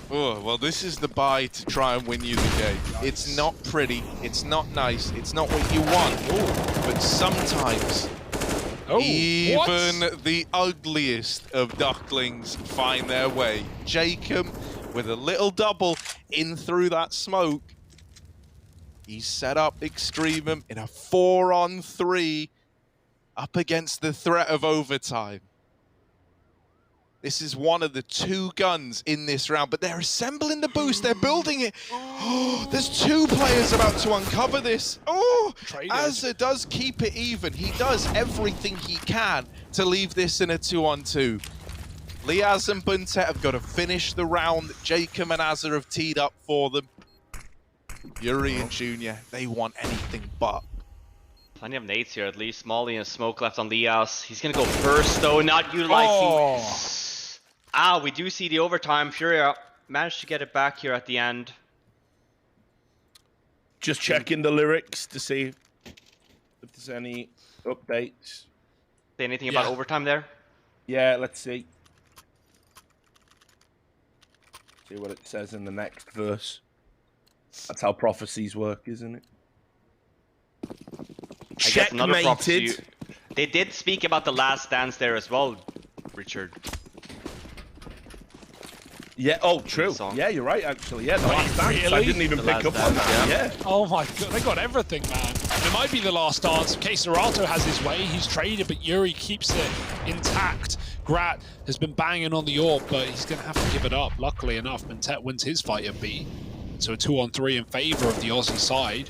Oh, well, this is the buy to try and win you the game. Nice. It's not pretty. It's not nice. It's not what you want. But sometimes, even the ugliest of ducklings find their way. Jacob with a little double in through that smoke. He set up EXTREMUM in a 4-on-3 up against the threat of overtime. This is one of the two guns in this round, but they're assembling the boost. They're building it. Oh, there's two players about to uncover this. Oh, Azza does keep it even. He does everything he can to leave this in a 2-on-2. Liaz and Buntet have got to finish the round. Jacob and Azza have teed up for them. Yuri and Junior, they want anything but. Plenty of nades here, at least. Molly and smoke left on Liaz. He's gonna go first, though, not utilizing. We do see the overtime. FURIA managed to get it back here at the end. Just checking the lyrics to see if there's any updates. Say anything about overtime there? Yeah, let's see. See what it says in the next verse. That's how prophecies work, isn't it? I guess another prophecy. They did speak about the last dance there as well, Richard. Yeah, true. Yeah, you're right, actually. Yeah, the last dance. Really? I didn't even pick up on that. Yeah. Oh my god, they got everything, man. It might be the last dance. In case Serato has his way, he's traded, but Yuri keeps it intact. Grat has been banging on the AWP, but he's going to have to give it up. Luckily enough, Mentet wins his fight at B. So a 2-on-3 in favor of the Aussie side.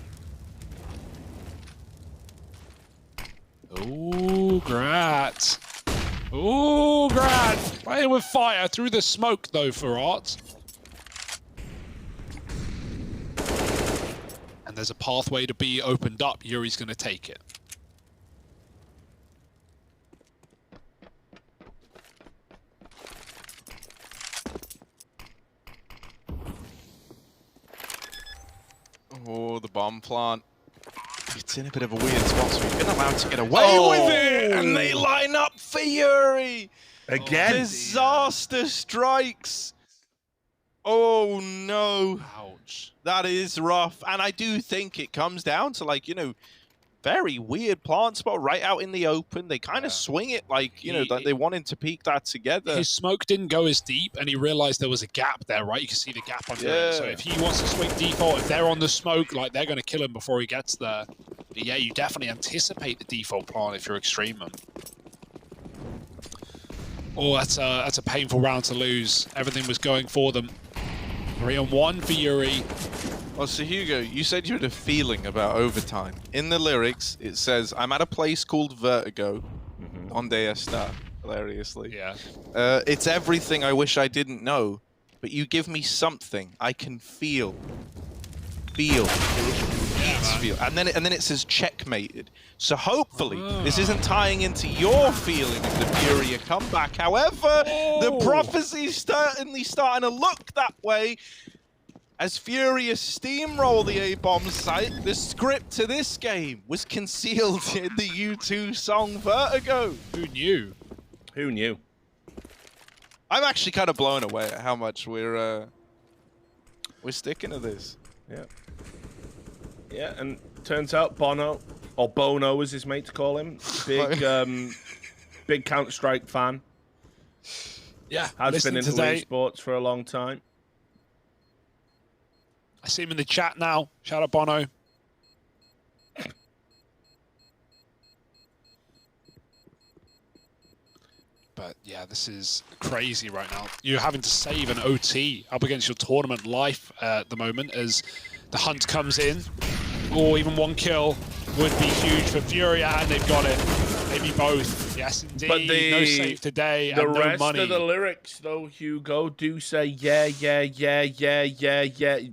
Oh, Grat. Ooh, Grant! Playing with fire through the smoke, though, for Art. And there's a pathway to be opened up. Yuri's going to take it. Oh, the bomb plant. It's in a bit of a weird spot, so we've been allowed to get away with it, and they line up for Yuri. Again. Disaster strikes. Oh no. Ouch. That is rough, and I do think it comes down to, like, you know, very weird plant spot right out in the open. They kind of swing it like, you know, that they wanted to peek that together. His smoke didn't go as deep, and he realized there was a gap there, right? You can see the gap under it. So if he wants to swing default, if they're on the smoke, like, they're going to kill him before he gets there. But yeah, you definitely anticipate the default plant if you're EXTREMUM. Oh, that's a painful round to lose. Everything was going for them. 3-on-1 for Yuri. Well, so Hugo, you said you had a feeling about overtime. In the lyrics, it says, I'm at a place called Vertigo. Donde está? Hilariously. Yeah. It's everything I wish I didn't know, but you give me something I can feel. Feel. Feel. And then it says checkmated. So hopefully this isn't tying into your feeling of the FURIA comeback. However, the prophecy's certainly starting to look that way. As FURIA steamroll the A-bomb site, the script to this game was concealed in the U2 song Vertigo. Who knew? Who knew? I'm actually kind of blown away at how much we're sticking to this. Yeah. Yeah, and turns out Bono, or Bono as his mates call him, big Counter-Strike fan. Yeah, Has been into esports for a long time. I see him in the chat now. Shout out Bono. But yeah, this is crazy right now. You're having to save an OT up against your tournament life at the moment as the hunt comes in. Or even one kill would be huge for FURIA, and they've got it. Maybe both. Yes, indeed. But no save today and no money. The rest of the lyrics, though, Hugo, do say yeah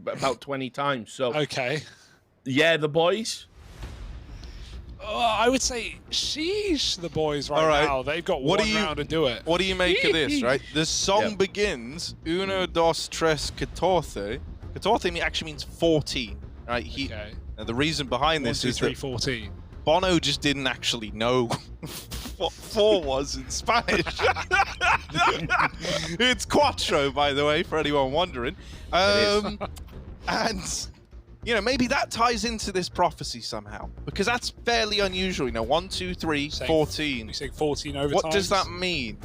about 20 times. So okay. Yeah, the boys. I would say, sheesh, the boys right now. They've got one round to do it. What do you make of this, right? The song begins, uno, dos, tres, catorce. Catorce actually means 14, right? And the reason behind this is that 14. Bono just didn't actually know what 4 was in Spanish. It's cuatro, by the way, for anyone wondering. And, you know, maybe that ties into this prophecy somehow, because that's fairly unusual. You know, 1, 2, 3, 14. You say 14 overtimes? What does that mean?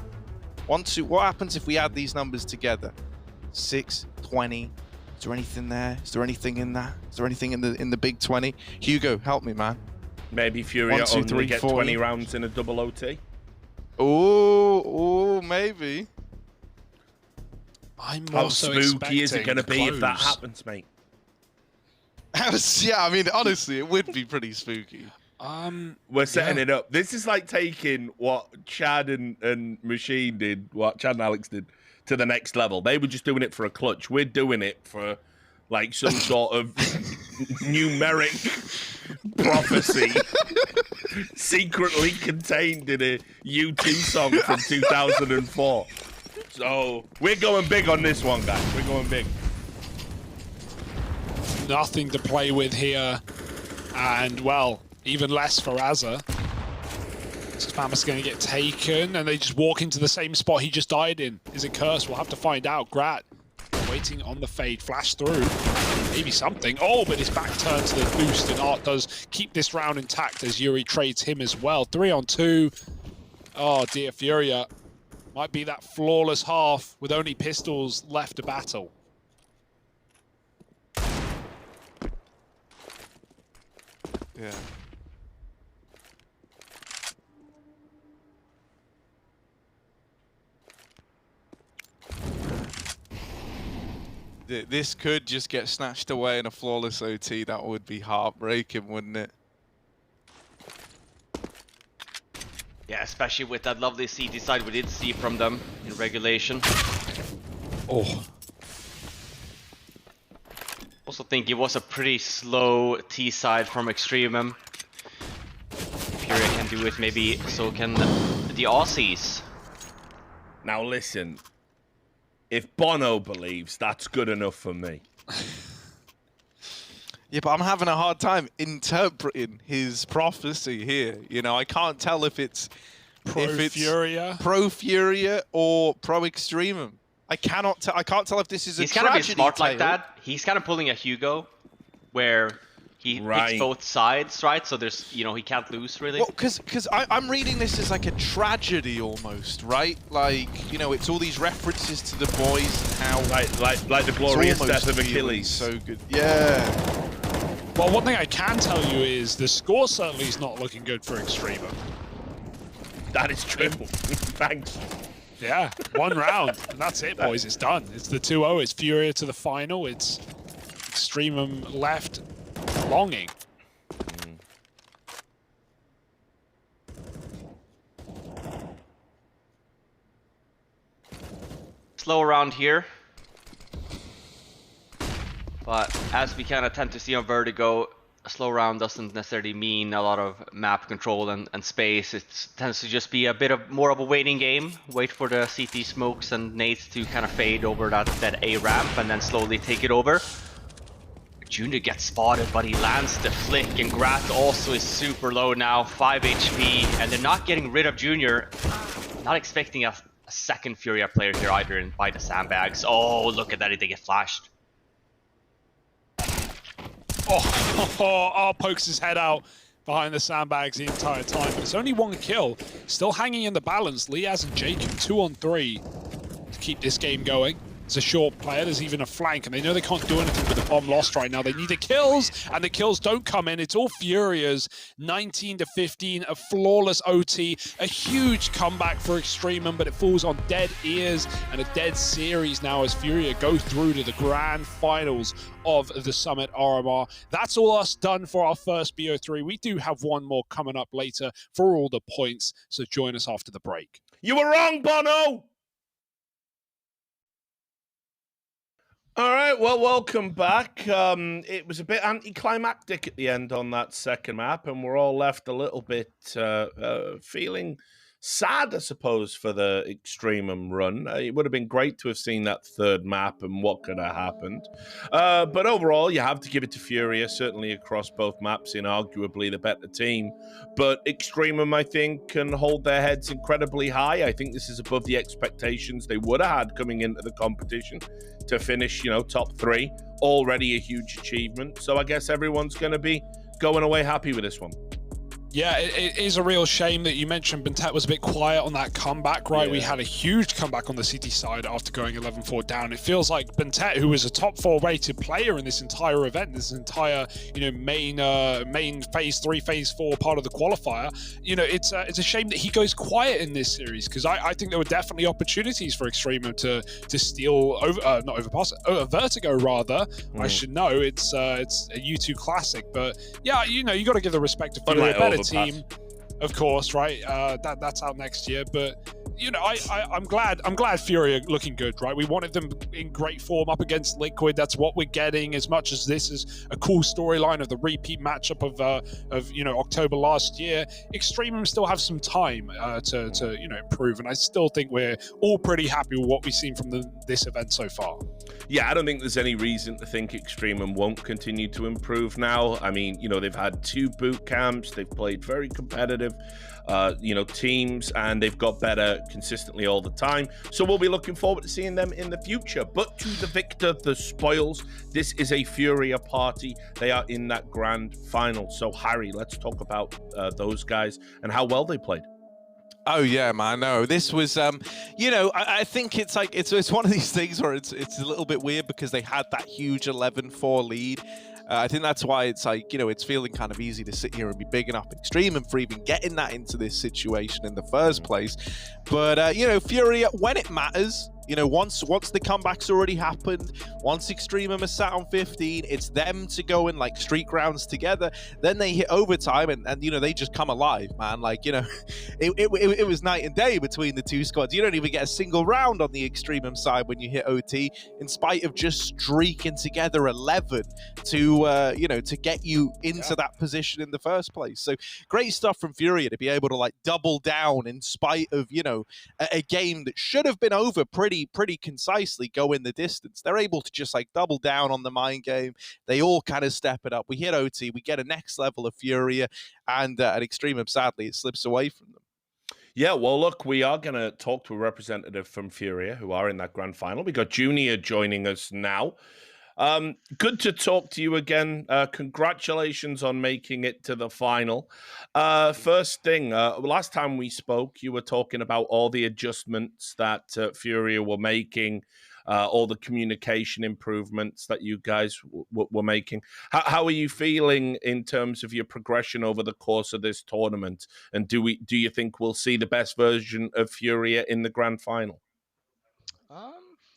1, 2. What happens if we add these numbers together? 6, 20. Is there anything there? Is there anything in that? Is there anything in the big 20? Hugo, help me, man. Maybe FURIA 1, 2, 3, only get 40. 20 rounds in a double OT. Oh, maybe. I'm How also spooky is it going to be if that happens, mate? Yeah, I mean, honestly, it would be pretty spooky. We're setting it up. This is like taking what Chad and Machine did, what Chad and Alex did, to the next level. They were just doing it for a clutch. We're doing it for like some sort of numeric prophecy secretly contained in a U2 song from 2004. So we're going big on this one, guys. We're going big. Nothing to play with here, and well, even less for Azza. Spamus going to get taken, and they just walk into the same spot he just died in. Is it cursed? We'll have to find out. Grat waiting on the fade, flash through, maybe something. Oh, but his back turns to the boost, and Art does keep this round intact as Yuri trades him as well. 3-on-2. Oh dear, FURIA might be that flawless half with only pistols left to battle. Yeah. This could just get snatched away in a flawless OT. That would be heartbreaking, wouldn't it? Yeah, especially with that lovely CT side we did see from them in regulation. Oh. Also think it was a pretty slow T side from EXTREMUM. Furia can do it, maybe so can the Aussies. Now listen, if Bono believes, that's good enough for me. Yeah, but I'm having a hard time interpreting his prophecy here. You know, I can't tell if it's Pro-Furia. Pro-Furia or Pro-EXTREMUM. I cannot tell. I can't tell if this is a He's kind of tragedy smart tale. like that. He's kind of pulling a Hugo, where he picks both sides, right? So there's, you know, he can't lose really. Well, because I'm reading this as like a tragedy almost, right? Like, you know, it's all these references to the boys and how like the glorious death of Achilles. So good, yeah. Well, one thing I can tell you is the score certainly is not looking good for EXTREMUM. That is true. Thanks. Yeah, one round, and that's it, boys. It's done. It's the 2-0. It's Furia to the final. It's EXTREMUM left longing. Slow around here. But as we kind of tend to see on Vertigo, a slow round doesn't necessarily mean a lot of map control and space. It tends to just be a bit of more of a waiting game. Wait for the CT smokes and nades to kind of fade over that A ramp and then slowly take it over. Junior gets spotted, but he lands the flick, and Grat also is super low now, 5 HP, and they're not getting rid of Junior. Not expecting a second Furia player here either by the sandbags. Oh, look at that, they get flashed. Oh, pokes his head out behind the sandbags the entire time. But it's only one kill. Still hanging in the balance. Liaz and Jacob 2 on 3 to keep this game going. It's a short player. There's even a flank, and they know they can't do anything with the bomb lost right now. They need the kills, and the kills don't come in. It's all Furia's 19-15, a flawless OT, a huge comeback for EXTREMUM, but it falls on dead ears and a dead series now as Furia go through to the grand finals of the Summit RMR. That's all us done for our first BO3. We do have one more coming up later for all the points, so join us after the break. You were wrong, Bono! All right, well, welcome back. It was a bit anticlimactic at the end on that second map, and we're all left a little bit feeling sad, I suppose, for the EXTREMUM run. It would have been great to have seen that third map and what could have happened. But overall, you have to give it to Furia, certainly across both maps, inarguably the better team. But EXTREMUM, I think, can hold their heads incredibly high. I think this is above the expectations they would have had coming into the competition. To finish, you know, top 3, already a huge achievement. So I guess everyone's going to be going away happy with this one. Yeah, it is a real shame that you mentioned Bentet was a bit quiet on that comeback, right? Yeah. We had a huge comeback on the CT side after going 11-4 down. It feels like Bentet, who was a top 4 rated player in this entire event, this entire, you know, main phase 3, phase 4 part of the qualifier, you know, it's a shame that he goes quiet in this series, because I think there were definitely opportunities for EXTREMUM to steal Vertigo rather. I should know it's a U2 classic, but yeah, you know, you got to give the respect to Furia, better team, of course, right? That's out next year, but you know, I'm glad Furia looking good, right? We wanted them in great form up against Liquid. That's what we're getting. As much as this is a cool storyline of the repeat matchup of you know, October last year, EXTREMUM still have some time to you know, improve, and I still think we're all pretty happy with what we've seen from this event so far. Yeah, I don't think there's any reason to think EXTREMUM won't continue to improve now. I mean, you know, they've had 2 boot camps. They've played very competitive, you know, teams, and they've got better consistently all the time. So we'll be looking forward to seeing them in the future. But to the victor, the spoils. This is a Furia party. They are in that grand final. So Harry, let's talk about those guys and how well they played. Oh yeah, man. No, this was, you know, I think it's like it's one of these things where it's a little bit weird because they had that huge 11-4 lead. I think that's why it's like, you know, it's feeling kind of easy to sit here and be bigging up EXTREMUM for even getting that into this situation in the first place. But you know, Furia, when it matters, You know, once the comeback's already happened, once EXTREMUM is sat on 15, it's them to go in like streak rounds together. Then they hit overtime, and you know, they just come alive, man. Like, you know, it was night and day between the two squads. You don't even get a single round on the EXTREMUM side when you hit OT, in spite of just streaking together 11 to you know, to get you into that position in the first place. So great stuff from FURIA to be able to like double down in spite of, you know, a game that should have been over pretty concisely, go in the distance. They're able to just like double down on the mind game. They all kind of step it up. We hit OT, we get a next level of FURIA, and at EXTREMUM, sadly, it slips away from them. Yeah, well, look, we are going to talk to a representative from FURIA who are in that grand final. We got Junior joining us now. Good to talk to you again. Congratulations on making it to the final. First thing, last time we spoke, you were talking about all the adjustments that FURIA were making, all the communication improvements that you guys were making. How are you feeling in terms of your progression over the course of this tournament? And do you think we'll see the best version of FURIA in the grand final?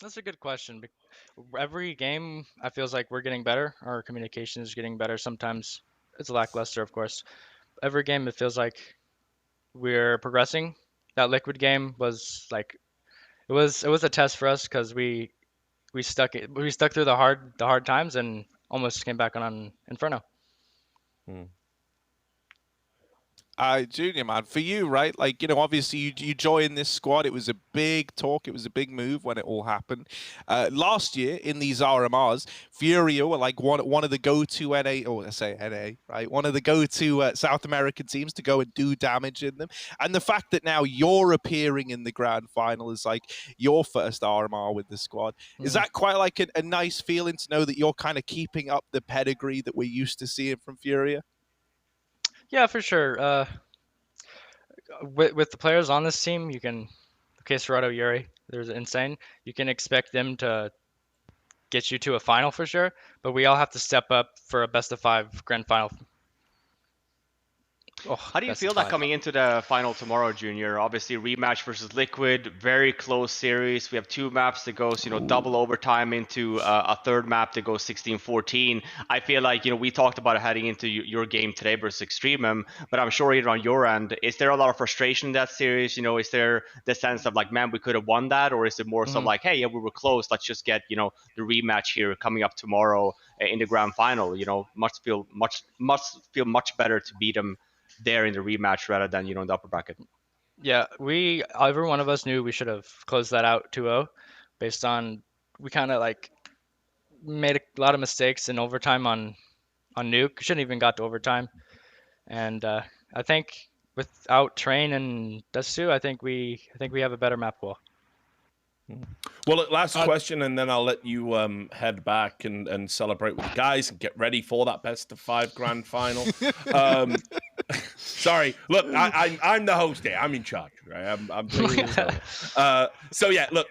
That's a good question. Every game, I feels like we're getting better. Our communication is getting better. Sometimes it's lackluster, of course. Every game, it feels like we're progressing. That Liquid game was like, it was a test for us because we stuck through the hard times and almost came back on Inferno. Junior, man, for you, right? Like, you know, obviously you joined this squad. It was a big talk. It was a big move when it all happened. Last year in these RMRs, FURIA were like one of the go-to NA, or I say NA, right? One of the go-to South American teams to go and do damage in them. And the fact that now you're appearing in the grand final is like your first RMR with the squad. Is that quite like a nice feeling to know that you're kind of keeping up the pedigree that we're used to seeing from FURIA? Yeah, for sure. With the players on this team, you can, okay, Serato, Yuri, there's insane. You can expect them to get you to a final for sure, but we all have to step up for a best of 5 grand final. Oh, how do you feel that coming into the final tomorrow, Junior? Obviously, rematch versus Liquid, very close series. We have 2 maps that goes, you know, double overtime into a third map that goes 16-14. I feel like, you know, we talked about it heading into your game today versus EXTREMUM, but I'm sure either on your end, is there a lot of frustration in that series? You know, is there the sense of like, man, we could have won that, or is it more so like, hey, yeah, we were close. Let's just get, you know, the rematch here coming up tomorrow in the grand final. You know, must feel much better to beat them there in the rematch rather than, you know, in the upper bracket. Yeah, every one of us knew we should have closed that out 2-0 based on, we kind of like made a lot of mistakes in overtime on Nuke. Shouldn't even got to overtime. And I think without Train and Desu, I think we have a better map pool. Well, look, last question, and then I'll let you head back and celebrate with the guys and get ready for that best of 5 grand final. Sorry, look, I'm the host here. I'm in charge, right? I'm doing so yeah, look,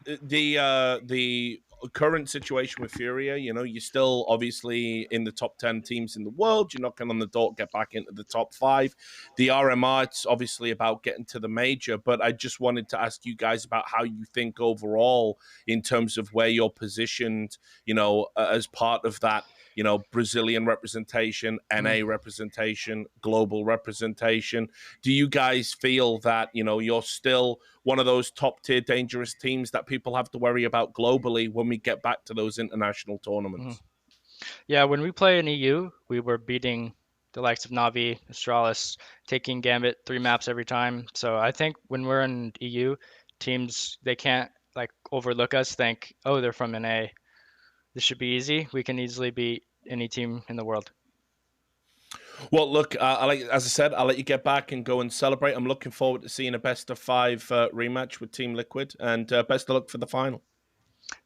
the current situation with FURIA, you know, you're still obviously in the top 10 teams in the world. You're knocking on the door to get back into the top 5. The RMR, it's obviously about getting to the major, but I just wanted to ask you guys about how you think overall in terms of where you're positioned, you know, as part of that, you know, Brazilian representation, NA representation, global representation. Do you guys feel that, you know, you're still one of those top tier dangerous teams that people have to worry about globally when we get back to those international tournaments? Yeah, when we play in EU, we were beating the likes of Navi, Astralis, taking Gambit 3 maps every time. So I think when we're in EU, teams, they can't like overlook us, think, oh, they're from NA. This should be easy. We can easily beat any team in the world. Well, look, as I said, I'll let you get back and go and celebrate. I'm looking forward to seeing a best of 5 rematch with Team Liquid, and best of luck for the final.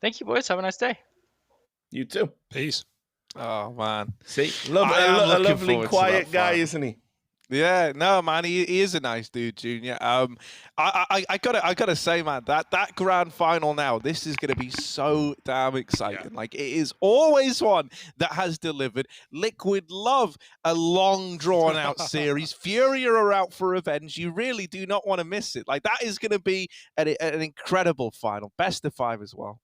Thank you, boys. Have a nice day. You too. Peace. Oh, man. See, a lovely, quiet guy, isn't he? Yeah, no, man, he is a nice dude, Junior. I gotta say, man, that grand final now, this is gonna be so damn exciting. Yeah. Like, it is always one that has delivered. Liquid love a long, drawn out series. Furia are out for revenge. You really do not want to miss it. Like, that is gonna be an incredible final, best of 5 as well.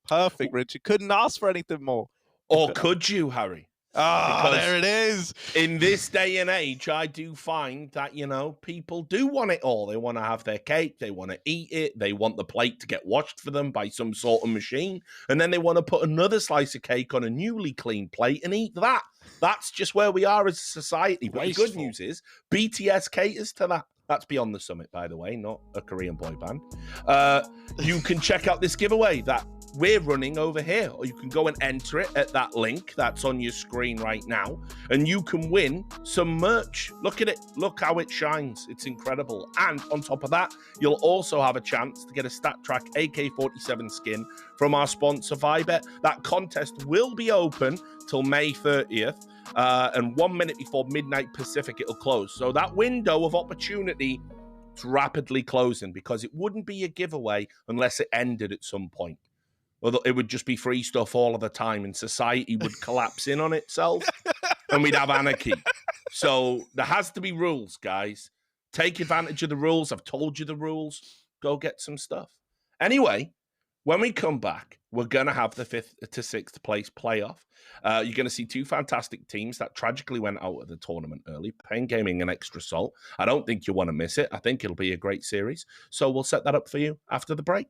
Perfect, Richard. Couldn't ask for anything more. Or could you, Harry? Ah, Because there it is. in this day and age, I do find that, you know, people do want it all. They want to have their cake. They want to eat it. They want the plate to get washed for them by some sort of machine. And then they want to put another slice of cake on a newly cleaned plate and eat that. That's just where we are as a society. But Wasteful. the good news is BTS caters to that. That's Beyond the Summit, by the way, not a Korean boy band. You can check out this giveaway that we're running over here, or you can go and enter it at that link that's on your screen right now, and you can win some merch. Look at it. Look how it shines. It's incredible. And on top of that, you'll also have a chance to get a StatTrak AK-47 skin from our sponsor, Vibet. That contest will be open till May 30th, and 1 minute before midnight Pacific, it'll close. So that window of opportunity is rapidly closing, because it wouldn't be a giveaway unless it ended at some point. Well, it would just be free stuff all of the time, and society would collapse in on itself, and we'd have anarchy. So there has to be rules, guys. Take advantage of the rules. I've told you the rules. Go get some stuff. Anyway, when we come back, we're going to have the 5th to 6th place playoff. You're going to see 2 fantastic teams that tragically went out of the tournament early, Pain Gaming and Extra Salt. I don't think you want to miss it. I think it'll be a great series. So we'll set that up for you after the break.